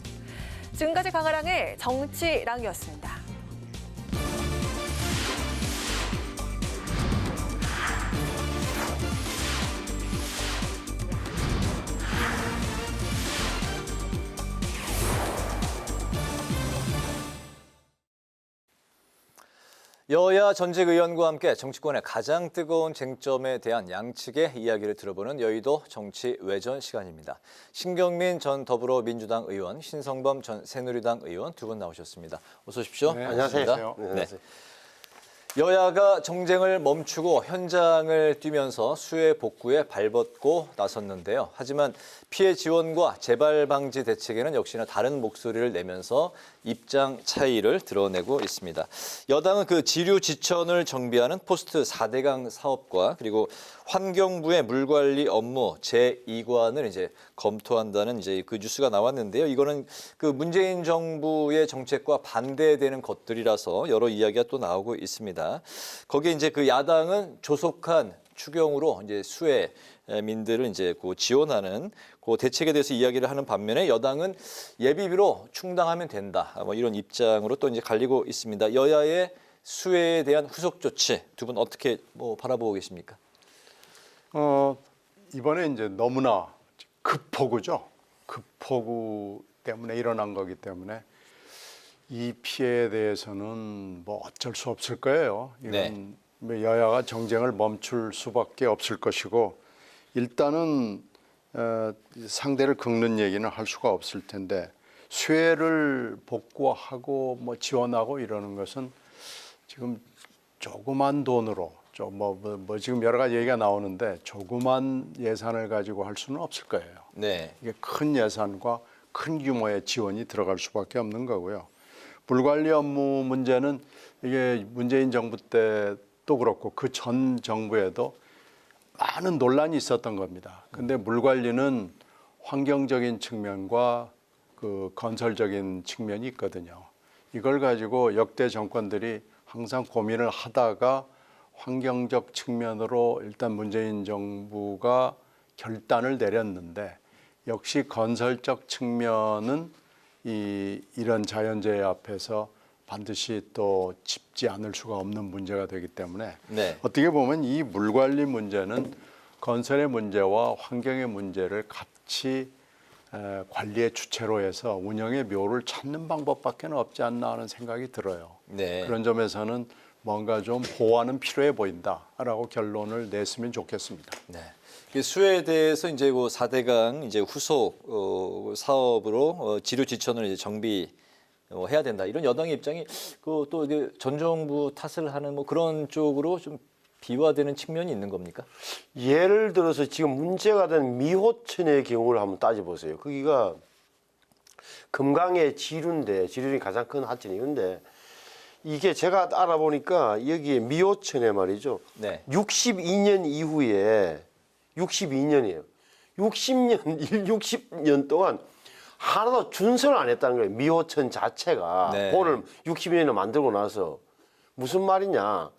지금까지 강아랑의 정치랑이었습니다. 여야 전직 의원과 함께 정치권의 가장 뜨거운 쟁점에 대한 양측의 이야기를 들어보는 여의도 정치 외전 시간입니다. 신경민 전 더불어민주당 의원, 신성범 전 새누리당 의원 두 분 나오셨습니다. 어서 오십시오. 네, 안녕하세요. 네. 여야가 정쟁을 멈추고 현장을 뛰면서 수해 복구에 발벗고 나섰는데요. 하지만 피해 지원과 재발 방지 대책에는 역시나 다른 목소리를 내면서 입장 차이를 드러내고 있습니다. 여당은 그 지류 지천을 정비하는 포스트 4대강 사업과 그리고 환경부의 물관리 업무 제2관을 이제 검토한다는 이제 그 뉴스가 나왔는데요. 이거는 그 문재인 정부의 정책과 반대되는 것들이라서 여러 이야기가 또 나오고 있습니다. 거기에 이제 그 야당은 조속한 추경으로 이제 수해민들을 이제 그 지원하는 그 대책에 대해서 이야기를 하는 반면에 여당은 예비비로 충당하면 된다. 뭐 이런 입장으로 또 이제 갈리고 있습니다. 여야의 수해에 대한 후속 조치 두 분 어떻게 뭐 바라보고 계십니까? 이번에 이제 너무나 급폭우죠. 급폭우 때문에 일어난 거기 때문에 이 피해에 대해서는 뭐 어쩔 수 없을 거예요. 이건 여야가 정쟁을 멈출 수밖에 없을 것이고 일단은 상대를 긁는 얘기는 할 수가 없을 텐데 수혜를 복구하고 뭐 지원하고 이러는 것은 지금 조그만 돈으로 뭐 지금 여러 가지 얘기가 나오는데 조그만 예산을 가지고 할 수는 없을 거예요. 네. 이게 큰 예산과 큰 규모의 지원이 들어갈 수밖에 없는 거고요. 물관리 업무 문제는 이게 문재인 정부 때도 그렇고 그 전 정부에도 많은 논란이 있었던 겁니다. 근데 물관리는 환경적인 측면과 그 건설적인 측면이 있거든요. 이걸 가지고 역대 정권들이 항상 고민을 하다가 환경적 측면으로 일단 문재인 정부가 결단을 내렸는데 역시 건설적 측면은 이런 자연재해 앞에서 반드시 또 짚지 않을 수가 없는 문제가 되기 때문에 어떻게 보면 이 물관리 문제는 건설의 문제와 환경의 문제를 같이 관리의 주체로 해서 운영의 묘를 찾는 방법밖에 없지 않나 하는 생각이 들어요. 그런 점에서는 뭔가 좀 보완은 필요해 보인다라고 결론을 냈으면 좋겠습니다. 수해에 대해서 이제 그 4대강 이제 후속 사업으로 지류 지천을 이제 정비해야 된다. 이런 여당의 입장이 그 또 전 정부 탓을 하는 뭐 그런 쪽으로 좀 비화되는 측면이 있는 겁니까? 예를 들어서 지금 문제가 된 미호천의 경우를 한번 따져보세요. 거기가 금강의 지류인데 지류이 가장 큰 하천이 근데 이게 제가 알아보니까 여기에 미호천에 말이죠. 네. 62년 이후에 62년이에요. 60년 동안 하나도 준설을 안 했다는 거예요. 미호천 자체가 네. 돈을 62년에 만들고 나서 무슨 말이냐.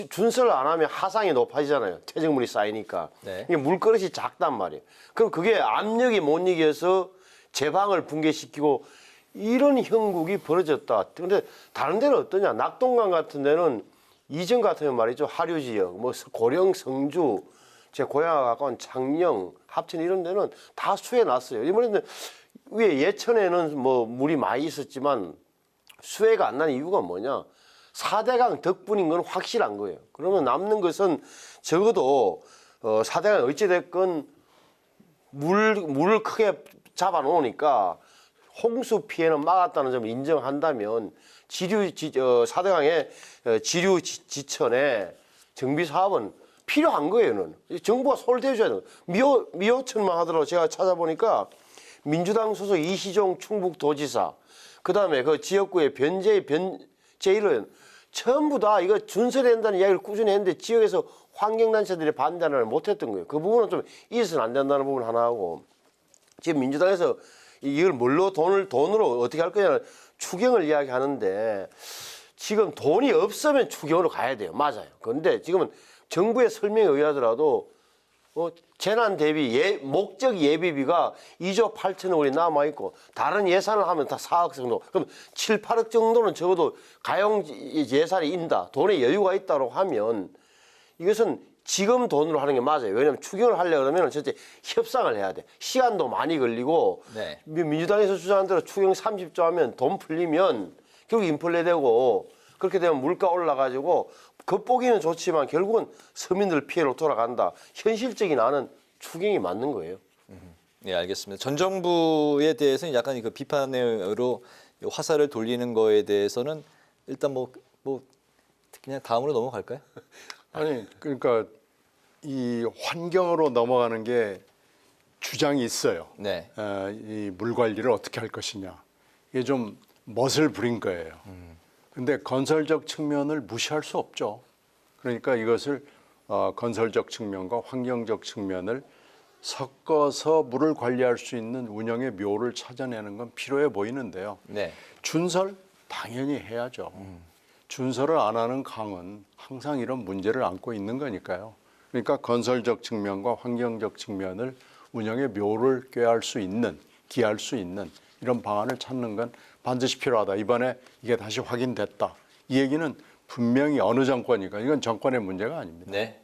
준설을 안 하면 하상이 높아지잖아요. 퇴적물이 쌓이니까. 네. 이게 물그릇이 작단 말이에요. 그럼 그게 압력이 못 이겨서 제방을 붕괴시키고 이런 형국이 벌어졌다. 근데 다른 데는 어떠냐? 낙동강 같은 데는 이전 같으면 말이죠. 하류 지역, 뭐 고령, 성주, 제 고향과 가까운 창녕, 합천 이런 데는 다 수해 났어요. 이번에는 위에 예천에는 뭐 물이 많이 있었지만 수해가 안 나는 이유가 뭐냐? 4대강 덕분인 건 확실한 거예요. 그러면 남는 것은 적어도 4대강 어찌됐건 물을 크게 잡아놓으니까 홍수 피해는 막았다는 점을 인정한다면 4대강의 지류 지천의 정비 사업은 필요한 거예요. 정부가 손을 대줘야 돼요. 미호천만 하더라도 제가 찾아보니까 민주당 소속 이시종 충북도지사, 그다음에 그 지역구의 변제일은 전부 다 이거 준설해야 된다는 이야기를 꾸준히 했는데 지역에서 환경단체들이 반대를 못했던 거예요. 그 부분은 좀 있어서는 안 된다는 부분 하나 하고, 지금 민주당에서 이걸 뭘로 돈으로 어떻게 할 거냐 추경을 이야기하는데 지금 돈이 없으면 추경으로 가야 돼요. 맞아요. 그런데 지금은 정부의 설명에 의하더라도 재난 대비 목적 예비비가 2조 8천억 원이 남아있고 다른 예산을 하면 다 4억 정도. 그럼 7, 8억 정도는 적어도 가용 예산이 있다. 돈에 여유가 있다고 하면 이것은 지금 돈으로 하는 게 맞아요. 왜냐하면 추경을 하려고 그러면 전체 협상을 해야 돼. 시간도 많이 걸리고 네. 민주당에서 주장한 대로 추경 30조 하면 돈 풀리면 결국 인플레 되고 그렇게 되면 물가 올라가지고 겉보기는 좋지만 결국은 서민들 피해로 돌아간다. 현실적인 안은 추경이 맞는 거예요. 네, 알겠습니다. 전 정부에 대해서는 약간 그 비판으로 화살을 돌리는 거에 대해서는 일단 뭐 그냥 다음으로 넘어갈까요? 아니 그러니까 이 환경으로 넘어가는 게 주장이 있어요. 네. 이 물 관리를 어떻게 할 것이냐. 이게 좀 멋을 부린 거예요. 근데 건설적 측면을 무시할 수 없죠. 그러니까 이것을 건설적 측면과 환경적 측면을 섞어서 물을 관리할 수 있는 운영의 묘를 찾아내는 건 필요해 보이는데요. 네. 준설 당연히 해야죠. 준설을 안 하는 강은 항상 이런 문제를 안고 있는 거니까요. 그러니까 건설적 측면과 환경적 측면을 운영의 묘를 꾀할 수 있는, 기할 수 있는 이런 방안을 찾는 건 반드시 필요하다. 이번에 이게 다시 확인됐다. 이 얘기는 분명히 어느 정권이니까 이건 정권의 문제가 아닙니다. 네,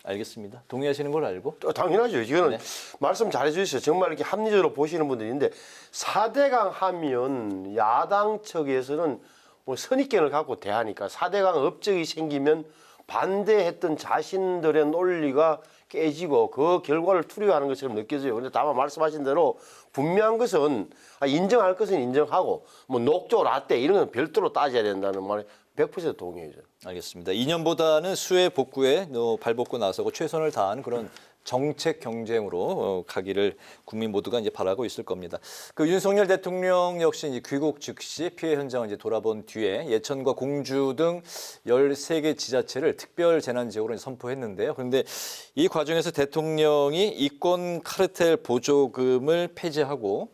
알겠습니다. 동의하시는 걸 알고? 당연하죠. 이거는 네. 말씀 잘해 주셨어요. 정말 이렇게 합리적으로 보시는 분들이 있는데 4대강 하면 야당 측에서는 뭐 선입견을 갖고 대하니까 4대강 업적이 생기면 반대했던 자신들의 논리가 깨지고 그 결과를 투려하는 것처럼 느껴져요. 그런데 다만 말씀하신 대로 분명한 것은 인정할 것은 인정하고 뭐 녹조 라떼 이런 건 별도로 따져야 된다는 말에 100% 동의해요. 알겠습니다. 2년보다는 수해 복구에 발벗고 나서고 최선을 다하는 그런 정책 경쟁으로 가기를 국민 모두가 이제 바라고 있을 겁니다. 그 윤석열 대통령 역시 이제 귀국 즉시 피해 현장을 이제 돌아본 뒤에 예천과 공주 등 13개 지자체를 특별 재난 지역으로 선포했는데요. 그런데 이 과정에서 대통령이 이권 카르텔 보조금을 폐지하고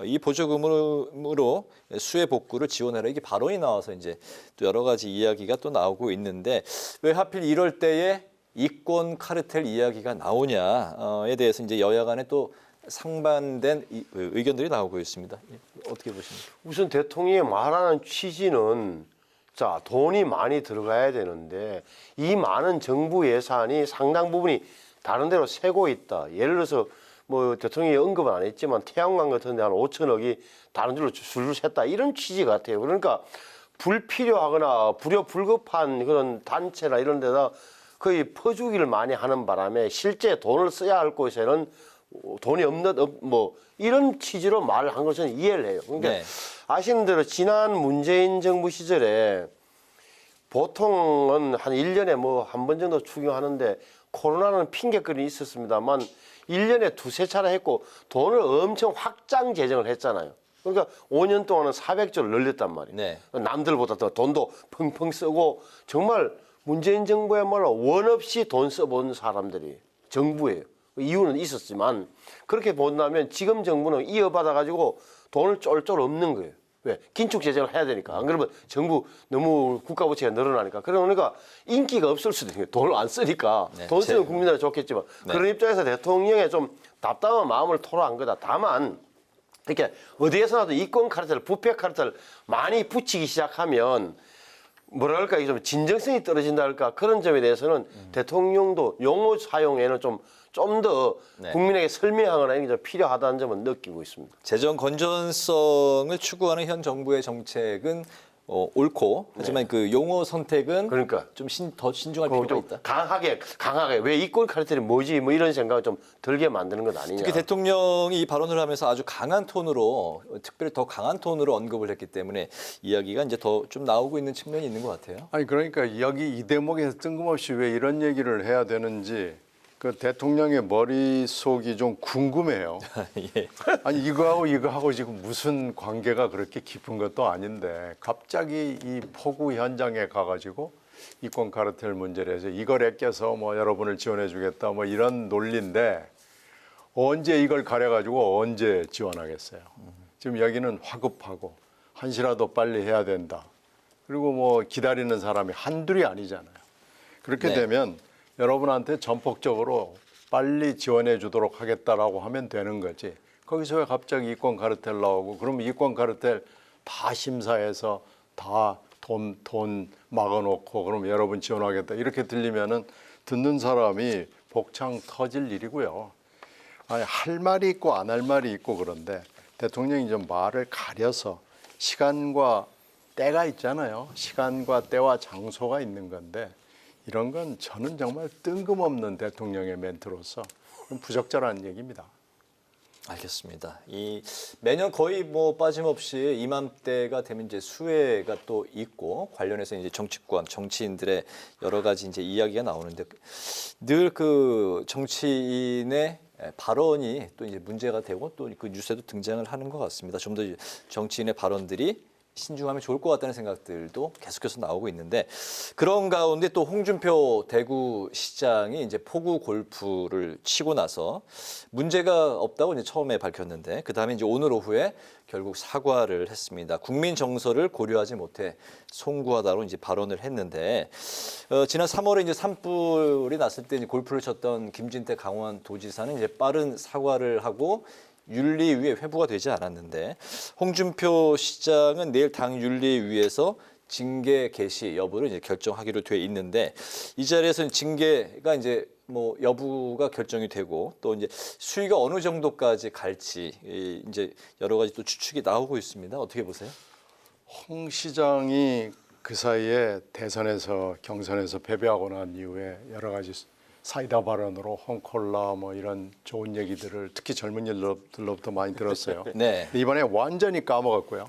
이 보조금으로 수해 복구를 지원하라 이게 발언이 나와서 이제 또 여러 가지 이야기가 또 나오고 있는데 왜 하필 이럴 때에 이권 카르텔 이야기가 나오냐에 대해서 이제 여야 간에 또 상반된 의견들이 나오고 있습니다. 어떻게 보십니까? 우선 대통령이 말하는 취지는 자, 돈이 많이 들어가야 되는데 이 많은 정부 예산이 상당 부분이 다른 데로 새고 있다. 예를 들어서 뭐 대통령이 언급은 안 했지만 태양광 같은 데 한 5천억이 다른 데로 줄줄 샜다. 이런 취지 같아요. 그러니까 불필요하거나 불급한 그런 단체나 이런 데다 거의 퍼주기를 많이 하는 바람에 실제 돈을 써야 할 곳에는 돈이 없는 뭐 이런 취지로 말을 한 것은 이해를 해요. 그러니까 네. 아시는 대로 지난 문재인 정부 시절에 보통은 한 1년에 뭐 한 번 정도 추경하는데 코로나는 핑계거리 있었습니다만 1년에 두세 차례 했고 돈을 엄청 확장 재정을 했잖아요. 그러니까 5년 동안은 400조를 늘렸단 말이에요. 네. 남들보다 더 돈도 펑펑 쓰고 정말 문재인 정부야말로 원 없이 돈 써본 사람들이 정부예요. 이유는 있었지만 그렇게 본다면 지금 정부는 이어받아 가지고 돈을 쫄쫄 없는 거예요. 왜? 긴축 재정을 해야 되니까. 안 그러면 정부 너무 국가 부채가 늘어나니까. 그러니까 인기가 없을 수도 있어요. 돈을 안 쓰니까. 네. 돈 쓰는 국민들은 좋겠지만 네. 그런 입장에서 대통령의 좀 답답한 마음을 토로한 거다. 다만 이렇게 어디에서나도 이권 카르텔, 부패 카르텔 많이 붙이기 시작하면 뭐라 할까, 이게 좀 진정성이 떨어진다 할까, 그런 점에 대해서는 대통령도 용어 사용에는 좀 더 네. 국민에게 설명하거나 이게 좀 필요하다는 점은 느끼고 있습니다. 재정 건전성을 추구하는 현 정부의 정책은 옳고 하지만 그 용어 선택은 그러니까 좀 더 신중할 필요가 좀 있다. 강하게 왜 이권 카르텔이 뭐지 뭐 이런 생각을 좀 들게 만드는 것 아니냐. 특히 대통령이 이 발언을 하면서 아주 강한 톤으로, 특별히 더 강한 톤으로 언급을 했기 때문에 이야기가 이제 더 좀 나오고 있는 측면이 있는 것 같아요. 아니 그러니까 여기 이 대목에서 뜬금없이 왜 이런 얘기를 해야 되는지 그 대통령의 머릿속이 좀 궁금해요. 예. 아니 이거하고 지금 무슨 관계가 그렇게 깊은 것도 아닌데 갑자기 이 폭우 현장에 가가지고 이권 카르텔 문제를 해서 이걸 아껴서 뭐 여러분을 지원해 주겠다 뭐 이런 논리인데 언제 이걸 가려가지고 언제 지원하겠어요. 지금 여기는 화급하고 한시라도 빨리 해야 된다. 그리고 뭐 기다리는 사람이 한둘이 아니잖아요. 그렇게 네. 되면 여러분한테 전폭적으로 빨리 지원해 주도록 하겠다라고 하면 되는 거지. 거기서 왜 갑자기 이권 카르텔 나오고 그러면 이권 카르텔 다 심사해서 다 돈 막아놓고 그럼 여러분 지원하겠다 이렇게 들리면은 듣는 사람이 복창 터질 일이고요. 아니 할 말이 있고 안 할 말이 있고 그런데 대통령이 좀 말을 가려서 시간과 때가 있잖아요. 시간과 때와 장소가 있는 건데 이런 건 저는 정말 뜬금없는 대통령의 멘트로서 부적절한 얘기입니다. 알겠습니다. 매년 거의 뭐 빠짐없이 이맘때가 되면 이제 수해가 또 있고 관련해서 이제 정치권, 정치인들의 여러 가지 이제 이야기가 나오는데 늘 그 정치인의 발언이 또 이제 문제가 되고 또 그 뉴스에도 등장을 하는 것 같습니다. 좀 더 정치인의 발언들이 신중하면 좋을 것 같다는 생각들도 계속해서 나오고 있는데 그런 가운데 또 홍준표 대구시장이 이제 포구 골프를 치고 나서 문제가 없다고 이제 처음에 밝혔는데 그 다음에 이제 오늘 오후에 결국 사과를 했습니다. 국민 정서를 고려하지 못해 송구하다로 이제 발언을 했는데 지난 3월에 이제 산불이 났을 때 이제 골프를 쳤던 김진태 강원도지사는 이제 빠른 사과를 하고 윤리위에 회부가 되지 않았는데 홍준표 시장은 내일 당 윤리위에서 징계 개시 여부를 이제 결정하기로 돼 있는데 이 자리에서는 징계가 이제 뭐 여부가 결정이 되고 또 이제 수위가 어느 정도까지 갈지 이제 여러 가지 또 추측이 나오고 있습니다. 어떻게 보세요? 홍 시장이 그 사이에 대선에서 경선에서 패배하고 난 이후에 여러 가지 사이다 발언으로 홍콜라 뭐 이런 좋은 얘기들을 특히 젊은이들로부터 많이 들었어요. 네. 이번에 완전히 까먹었고요.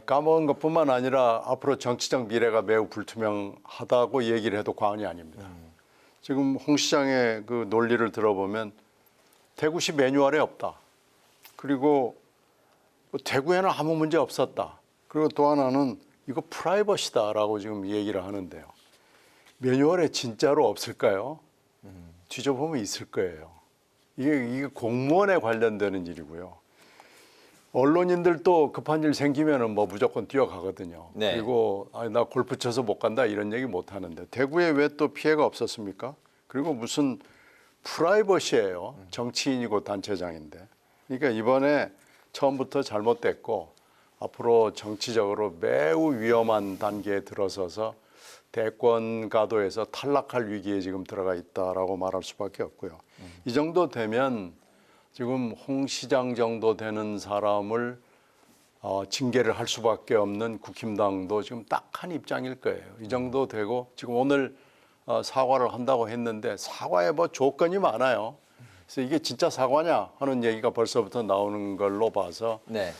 까먹은 것뿐만 아니라 앞으로 정치적 미래가 매우 불투명하다고 얘기를 해도 과언이 아닙니다. 지금 홍 시장의 그 논리를 들어보면 대구시 매뉴얼에 없다. 그리고 대구에는 아무 문제 없었다. 그리고 또 하나는 이거 프라이버시다라고 지금 얘기를 하는데요. 매뉴얼에 진짜로 없을까요? 뒤져보면 있을 거예요. 이게 공무원에 관련되는 일이고요. 언론인들도 급한 일 생기면은 뭐 무조건 뛰어가거든요. 네. 그리고 나 골프 쳐서 못 간다 이런 얘기 못 하는데 대구에 왜 또 피해가 없었습니까? 그리고 무슨 프라이버시예요. 정치인이고 단체장인데. 그러니까 이번에 처음부터 잘못됐고 앞으로 정치적으로 매우 위험한 단계에 들어서서 대권 가도에서 탈락할 위기에 지금 들어가 있다라고 말할 수밖에 없고요. 이 정도 되면 지금 홍 시장 정도 되는 사람을 징계를 할 수밖에 없는 국힘당도 지금 딱한 입장일 거예요. 이 정도 되고 지금 오늘 사과를 한다고 했는데 사과에 뭐 조건이 많아요. 그래서 이게 진짜 사과냐 하는 얘기가 벌써부터 나오는 걸로 봐서 네.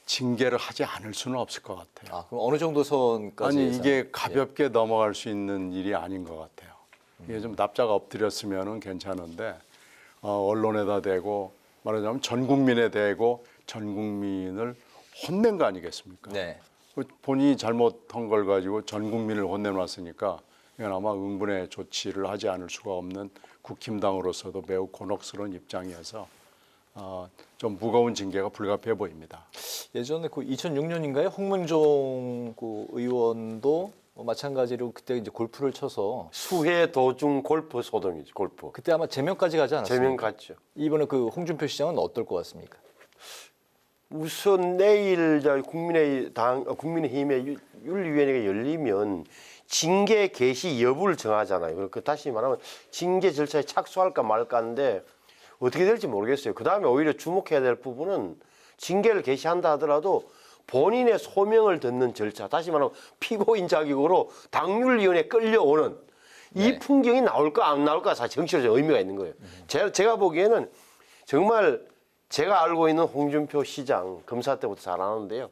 징계를 하지 않을 수는 없을 것 같아요. 그럼 어느 정도 선까지? 아니 이게 가볍게 넘어갈 수 있는 일이 아닌 것 같아요. 이게 좀 납자가 엎드렸으면은 괜찮은데 언론에다 대고 말하자면 전 국민에 대고 전 국민을 혼낸 거 아니겠습니까? 네. 본인이 잘못한 걸 가지고 전 국민을 혼내놨으니까 이건 아마 응분의 조치를 하지 않을 수가 없는 국힘당으로서도 매우 곤혹스러운 입장이어서 좀 무거운 징계가 불가피해 보입니다. 예전에 그 2006년인가요? 홍문종 그 의원도 마찬가지로 그때 이제 골프를 쳐서 수해 도중 골프 소동이죠. 골프. 그때 아마 제명까지 가지 않았습니까? 제명 갔죠. 이번에 그 홍준표 시장은 어떨 것 같습니까? 우선 내일 국민의힘의 윤리위원회가 열리면 징계 개시 여부를 정하잖아요. 그 다시 말하면 징계 절차에 착수할까 말까인데 어떻게 될지 모르겠어요. 그다음에 오히려 주목해야 될 부분은 징계를 개시한다 하더라도 본인의 소명을 듣는 절차, 다시 말하면 피고인 자격으로 당윤리위원회에 끌려오는 이 풍경이 나올까 안 나올까 사실 정치적으로 의미가 있는 거예요. 제가 보기에는 정말 제가 알고 있는 홍준표 시장 검사 때부터 잘 아는데요.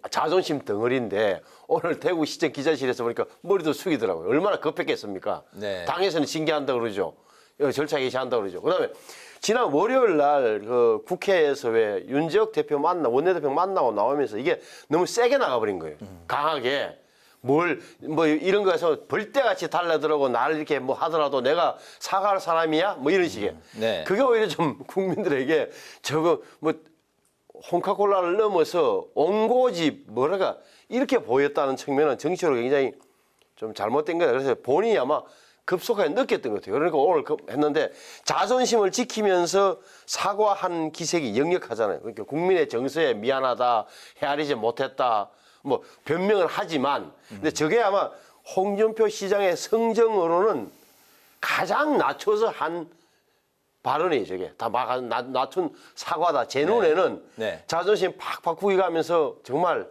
자존심 덩어리인데 오늘 대구시청 기자실에서 보니까 머리도 숙이더라고요. 얼마나 급했겠습니까? 네. 당에서는 징계한다고 그러죠. 절차 개시한다고 그러죠. 그다음에 지난 월요일 날 그 국회에서 왜 윤재욱 대표 원내대표 만나고 나오면서 이게 너무 세게 나가버린 거예요. 강하게. 뭐 이런 거에서 벌떼같이 달려들고 나를 이렇게 뭐 하더라도 내가 사과할 사람이야? 뭐 이런 식의. 네. 그게 오히려 좀 국민들에게 저거 뭐 홍카콜라를 넘어서 옹고집 뭐랄까 이렇게 보였다는 측면은 정치적으로 굉장히 좀 잘못된 거예요. 그래서 본인이 아마 급속하게 느꼈던 것 같아요. 그러니까 오늘 했는데 자존심을 지키면서 사과한 기색이 역력하잖아요. 그러니까 국민의 정서에 미안하다, 헤아리지 못했다, 뭐 변명을 하지만 근데 저게 아마 홍준표 시장의 성정으로는 가장 낮춰서 한 발언이에요. 저게 다 낮춘 사과다. 제 눈에는 네. 자존심 팍팍 구겨가면서 정말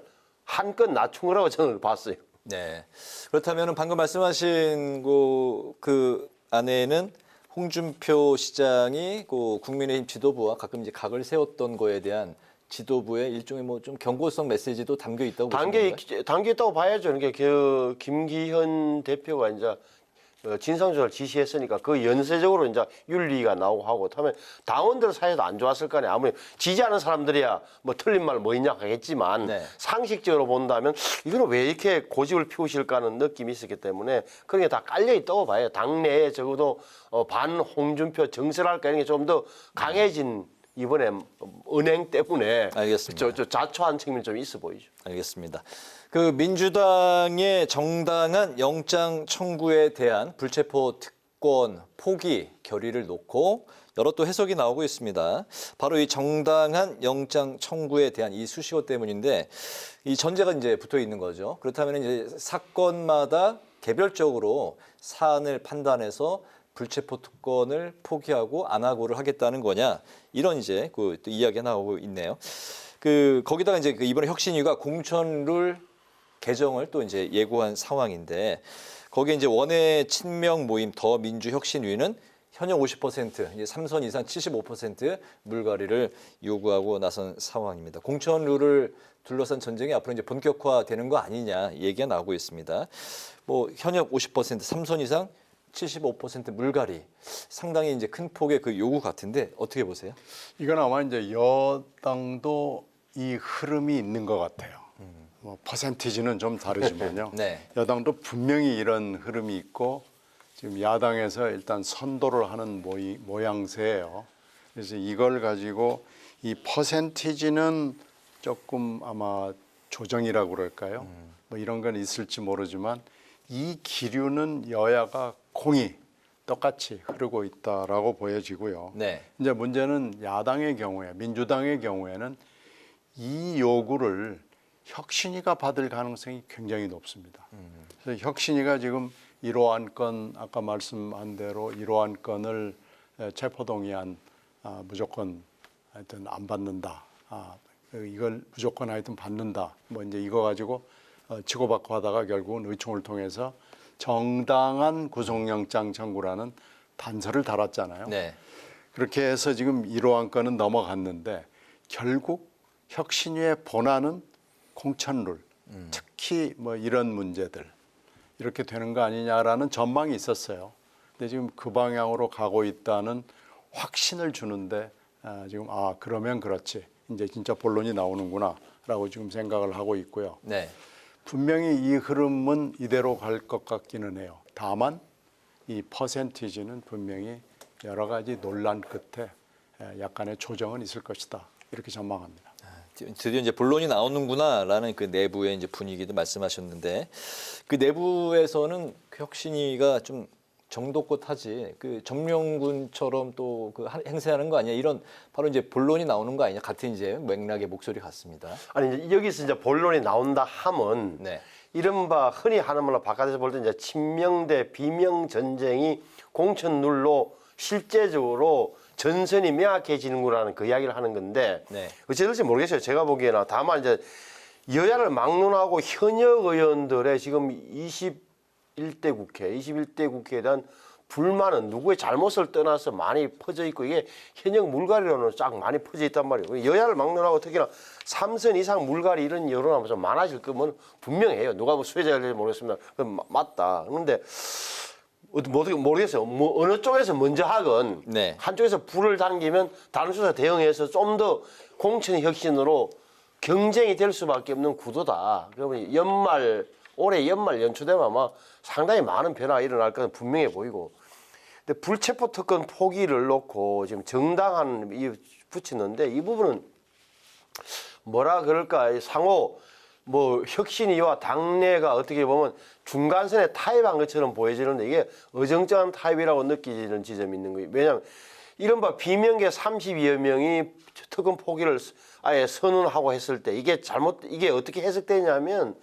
한껏 낮춘 거라고 저는 봤어요. 네. 그렇다면 방금 말씀하신 그 안에는 홍준표 시장이 그 국민의힘 지도부와 가끔 이제 각을 세웠던 거에 대한 지도부의 일종의 뭐 좀 경고성 메시지도 담겨 있다고 보시는 건가요? 담겨 있다고 봐야죠. 그러니까 그 김기현 대표가 이제 진상조사를 지시했으니까 그 연쇄적으로 이제 윤리가 나오고 하고 하면 당원들 사이에도 안 좋았을 거 아니에요. 아무리 지지하는 사람들이야 뭐 틀린 말 뭐 있냐 하겠지만 상식적으로 본다면 이거는 왜 이렇게 고집을 피우실까 하는 느낌이 있었기 때문에 그런 게 다 깔려 있다고 봐요. 당내에 적어도 반 홍준표 정세랄까 이런 게 좀 더 강해진 이번에 은행 때문에 알겠습니다. 저 자초한 측면이 좀 있어 보이죠. 알겠습니다. 그 민주당의 정당한 영장 청구에 대한 불체포 특권 포기 결의를 놓고 여러 또 해석이 나오고 있습니다. 바로 이 정당한 영장 청구에 대한 이 수식어 때문인데 이 전제가 이제 붙어 있는 거죠. 그렇다면 이제 사건마다 개별적으로 사안을 판단해서 불체포 특권을 포기하고 안 하고를 하겠다는 거냐 이런 이제 그 또 이야기가 나오고 있네요. 그 거기다가 이제 그 이번에 혁신위가 공천룰 개정을 또 이제 예고한 상황인데 거기에 이제 원외 친명 모임 더민주혁신위는 현역 50% 이제 3선 이상 75% 물갈이를 요구하고 나선 상황입니다. 공천룰을 둘러싼 전쟁이 앞으로 이제 본격화되는 거 아니냐 얘기가 나오고 있습니다. 뭐 현역 50% 3선 이상 75% 물갈이 상당히 이제 큰 폭의 그 요구 같은데 어떻게 보세요? 이건 아마 이제 여당도 이 흐름이 있는 것 같아요. 뭐 퍼센티지는 좀 다르지만요. 네. 여당도 분명히 이런 흐름이 있고 지금 야당에서 일단 선도를 하는 모양새예요. 그래서 이걸 가지고 이 퍼센티지는 조금 아마 조정이라고 그럴까요? 뭐 이런 건 있을지 모르지만 이 기류는 여야가 공이 똑같이 흐르고 있다라고 보여지고요. 네. 이제 문제는 야당의 경우에 민주당의 경우에는 이 요구를 혁신위가 받을 가능성이 굉장히 높습니다. 그래서 혁신위가 지금 1호 안건 아까 말씀한 대로 1호 안건을 체포동의안 무조건 하여튼 안 받는다. 이걸 무조건 하여튼 받는다. 뭐 이제 이거 가지고 치고받고 하다가 결국은 의총을 통해서 정당한 구속영장 청구라는 단서를 달았잖아요. 네. 그렇게 해서 지금 1호 안건은 넘어갔는데 결국 혁신위의 본안은 공천룰, 특히 뭐 이런 문제들 이렇게 되는 거 아니냐라는 전망이 있었어요. 근데 지금 그 방향으로 가고 있다는 확신을 주는데 지금 그러면 그렇지 이제 진짜 본론이 나오는구나라고 지금 생각을 하고 있고요. 네. 분명히 이 흐름은 이대로 갈 것 같기는 해요. 다만 이 퍼센티지는 분명히 여러 가지 논란 끝에 약간의 조정은 있을 것이다. 이렇게 전망합니다. 드디어 이제 본론이 나오는구나라는 그 내부의 이제 분위기도 말씀하셨는데 그 내부에서는 그 혁신위가 좀 정도껏하지 그 정명군처럼 또 그 행세하는 거 아니야 이런 바로 이제 본론이 나오는 거 아니냐 같은 이제 맥락의 목소리 같습니다. 아니 이제 여기서 이제 본론이 나온다 하면 네. 이른바 흔히 하는 말로 바깥에서 볼 때 이제 친명 대 비명 전쟁이 공천룰로 실제적으로 전선이 명확해지는구나는 그 이야기를 하는 건데 네. 어찌될지 모르겠어요. 제가 보기에는 다만 이제 여야를 막론하고 현역 의원들의 지금 21대 국회에 대한 불만은 누구의 잘못을 떠나서 많이 퍼져 있고 이게 현역 물갈이로는 쫙 많이 퍼져 있단 말이에요. 여야를 막론하고 특히나 3선 이상 물갈이 이런 여론하면 좀 많아질 거면 분명해요. 누가 뭐 수혜자가 될지 모르겠습니다. 그건 맞다. 그런데 모르겠어요. 뭐 어느 쪽에서 먼저 하건 네. 한쪽에서 불을 당기면 다른 쪽에서 대응해서 좀 더 공천 혁신으로 경쟁이 될 수밖에 없는 구도다. 그러면 올해 연말 연초되면 아마 상당히 많은 변화가 일어날 것은 분명해 보이고. 근데 불체포 특권 포기를 놓고 지금 정당한 붙이는데 이 부분은 뭐라 그럴까 상호 뭐 혁신위와 당내가 어떻게 보면 중간선에 타협한 것처럼 보여지는데 이게 어정쩡한 타협이라고 느끼는 지점이 있는 거예요. 왜냐하면 이른바 비명계 32여 명이 특권 포기를 아예 선언하고 했을 때 이게 어떻게 해석되냐면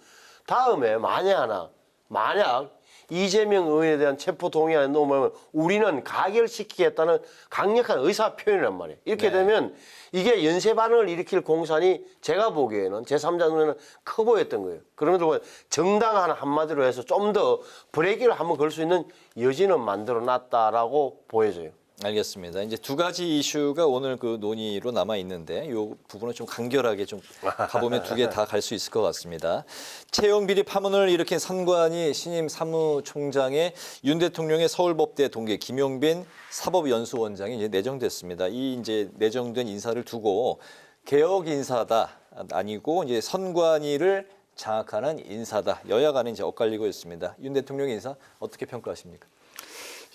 다음에 만약 이재명 의원에 대한 체포 동의안에 놓으면 우리는 가결시키겠다는 강력한 의사 표현이란 말이에요. 이렇게 되면 이게 연쇄 반응을 일으킬 공산이 제가 보기에는 제3자 눈에는 커 보였던 거예요. 그러면서 정당한 한마디로 해서 좀 더 브레이크를 한번 걸 수 있는 여지는 만들어 놨다라고 보여져요. 알겠습니다. 이제 두 가지 이슈가 오늘 그 논의로 남아 있는데 이 부분은 좀 간결하게 좀 가보면 두 개 다 갈 수 있을 것 같습니다. 채용 비리 파문을 일으킨 선관위 신임 사무총장의 윤 대통령의 서울법대 동기 김용빈 사법연수원장이 이제 내정됐습니다. 이 이제 내정된 인사를 두고 개혁 인사다 아니고 이제 선관위를 장악하는 인사다 여야 간에 이제 엇갈리고 있습니다. 윤 대통령의 인사 어떻게 평가하십니까?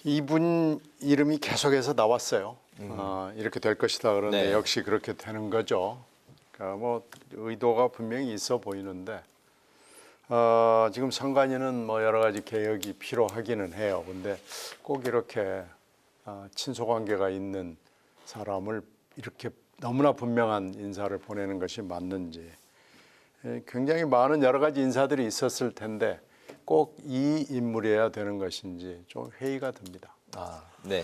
이분 이름이 계속해서 나왔어요. 이렇게 될 것이다 그런데 네. 역시 그렇게 되는 거죠. 그러니까 뭐 의도가 분명히 있어 보이는데 지금 선관위는 뭐 여러 가지 개혁이 필요하기는 해요. 근데 꼭 이렇게 친소관계가 있는 사람을 이렇게 너무나 분명한 인사를 보내는 것이 맞는지 굉장히 많은 여러 가지 인사들이 있었을 텐데 꼭 이 인물이어야 되는 것인지 좀 회의가 듭니다. 네.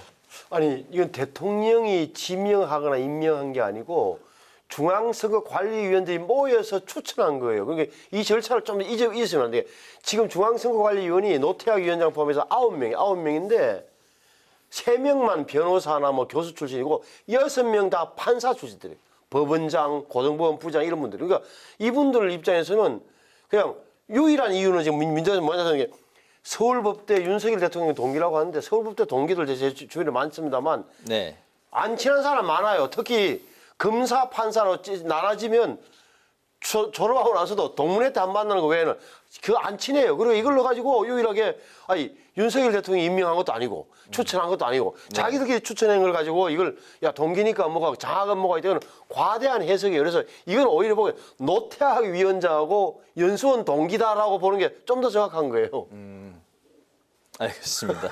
아니 이건 대통령이 지명하거나 임명한 게 아니고 중앙선거관리위원들이 모여서 추천한 거예요. 그러니까 이 절차를 좀 잊으면 안 돼요. 지금 중앙선거관리위원이 노태학 위원장 포함해서 9명인데 3명만 변호사나 뭐 교수 출신이고 6명 다 판사 출신들이에요. 법원장, 고등법원 부장 이런 분들. 그러니까 이분들 입장에서는 그냥 유일한 이유는 지금 민주당에서 뭐냐면 게 서울법대 윤석열 대통령 동기라고 하는데 서울법대 동기들 제 주변에 많습니다만 네. 안 친한 사람 많아요. 특히 검사 판사로 나눠지면 졸업하고 나서도 동문회 때 안 만나는 거 외에는 안 친해요. 그리고 이걸로 가지고 유일하게 윤석열 대통령이 임명한 것도 아니고 추천한 것도 아니고 자기들끼리 추천한 걸 가지고 이걸 야 동기니까 뭐가 장학은 뭐가 이거는 과대한 해석이에요. 그래서 이건 오히려 보면 노태학 위원장하고 연수원 동기다라고 보는 게 좀 더 정확한 거예요. 알겠습니다.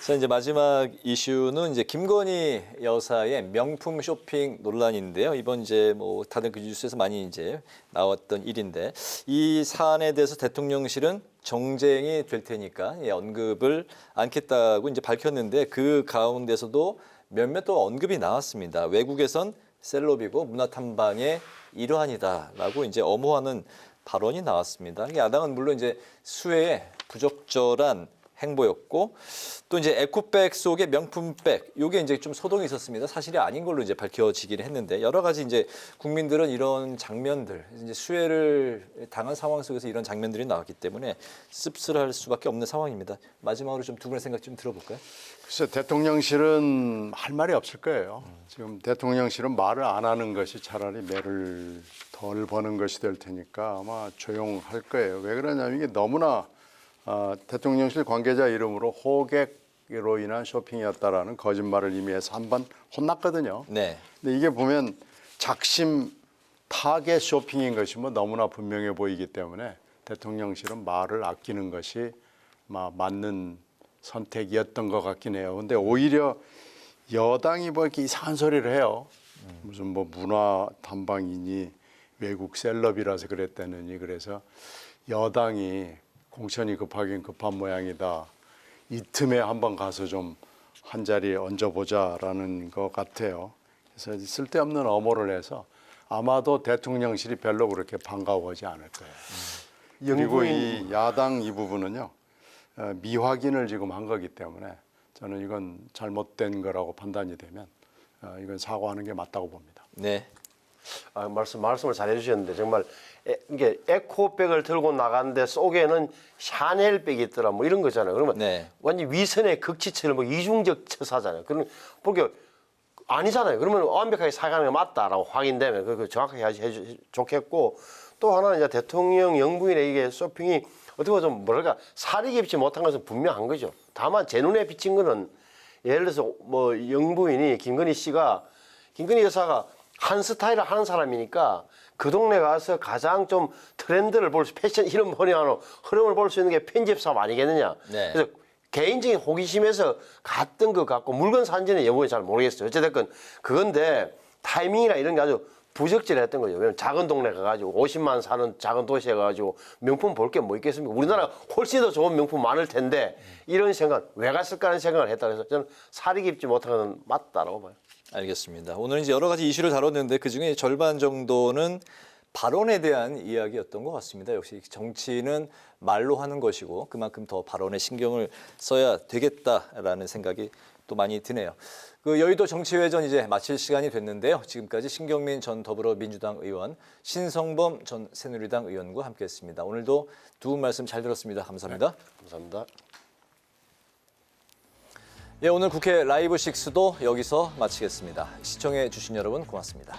자, 이제 마지막 이슈는 이제 김건희 여사의 명품 쇼핑 논란인데요. 이번 이제 뭐 다들 그 뉴스에서 많이 이제 나왔던 일인데 이 사안에 대해서 대통령실은 정쟁이 될 테니까 언급을 않겠다고 이제 밝혔는데 그 가운데서도 몇몇 또 언급이 나왔습니다. 외국에선 셀럽이고 문화 탐방의 일환이다라고 이제 엄호하는 발언이 나왔습니다. 야당은 물론 이제 수혜에 부적절한 행보였고 또 이제 에코백 속의 명품백 요게 이제 좀 소동이 있었습니다. 사실이 아닌 걸로 이제 밝혀지긴 했는데 여러 가지 이제 국민들은 이런 장면들 이제 수혜를 당한 상황 속에서 이런 장면들이 나왔기 때문에 씁쓸할 수밖에 없는 상황입니다. 마지막으로 좀 두 분의 생각 좀 들어볼까요? 글쎄 대통령실은 할 말이 없을 거예요. 지금 대통령실은 말을 안 하는 것이 차라리 매를 덜 버는 것이 될 테니까 아마 조용할 거예요. 왜 그러냐면 이게 너무나 대통령실 관계자 이름으로 호객으로 인한 쇼핑이었다라는 거짓말을 이미 해서 한 번 혼났거든요. 네. 근데 이게 보면 작심 타겟 쇼핑인 것이 뭐 너무나 분명해 보이기 때문에 대통령실은 말을 아끼는 것이 맞는 선택이었던 것 같긴 해요. 근데 오히려 여당이 뭐 이렇게 이상한 소리를 해요. 무슨 뭐 문화 탐방이니 외국 셀럽이라서 그랬다느니 그래서 여당이 공천이 급하긴 급한 모양이다. 이 틈에 한번 가서 좀 한 자리에 얹어보자라는 것 같아요. 그래서 쓸데없는 엄호를 해서 아마도 대통령실이 별로 그렇게 반가워하지 않을 거예요. 그리고 이 야당 이 부분은요. 미확인을 지금 한 거기 때문에 저는 이건 잘못된 거라고 판단이 되면 이건 사과하는 게 맞다고 봅니다. 네. 말씀을 잘 해주셨는데 정말 이게 에코백을 들고 나갔는데 속에는 샤넬백이 있더라 뭐 이런 거잖아요. 그러면 네. 완전 위선의 극치처럼 뭐 이중적 처사잖아요. 그러면 보게 아니잖아요. 그러면 완벽하게 사과하는 게 맞다라고 확인되면 그 정확하게 해주 좋겠고 또 하나는 이제 대통령 영부인의 이게 쇼핑이 어떻게 보면 좀 뭐랄까 살이 깊지 못한 것은 분명한 거죠. 다만 제 눈에 비친 거는 예를 들어서 뭐 영부인이 김건희 여사가 한 스타일을 하는 사람이니까 그 동네 가서 가장 좀 트렌드를 볼 수, 패션 이런 흐름을 볼 수 있는 게 편집사업 아니겠느냐. 네. 그래서 개인적인 호기심에서 갔던 것 같고 물건 산지는 여부는 잘 모르겠어요. 어쨌든 그건데 타이밍이나 이런 게 아주 부적절했던 거죠. 왜냐면 작은 동네 가가지고 50만 사는 작은 도시에 가가지고 명품 볼 게 뭐 있겠습니까? 우리나라 훨씬 더 좋은 명품 많을 텐데 이런 생각 왜 갔을까 하는 생각을 했다 그래서 저는 살이 깊지 못한 건 맞다라고 봐요. 알겠습니다. 오늘 이제 여러 가지 이슈를 다뤘는데 그중에 절반 정도는 발언에 대한 이야기였던 것 같습니다. 역시 정치는 말로 하는 것이고 그만큼 더 발언에 신경을 써야 되겠다라는 생각이 또 많이 드네요. 그 여의도 정치회전 이제 마칠 시간이 됐는데요. 지금까지 신경민 전 더불어민주당 의원, 신성범 전 새누리당 의원과 함께했습니다. 오늘도 두 분 말씀 잘 들었습니다. 감사합니다. 네, 감사합니다. 예, 오늘 국회 라이브 6도 여기서 마치겠습니다. 시청해 주신 여러분 고맙습니다.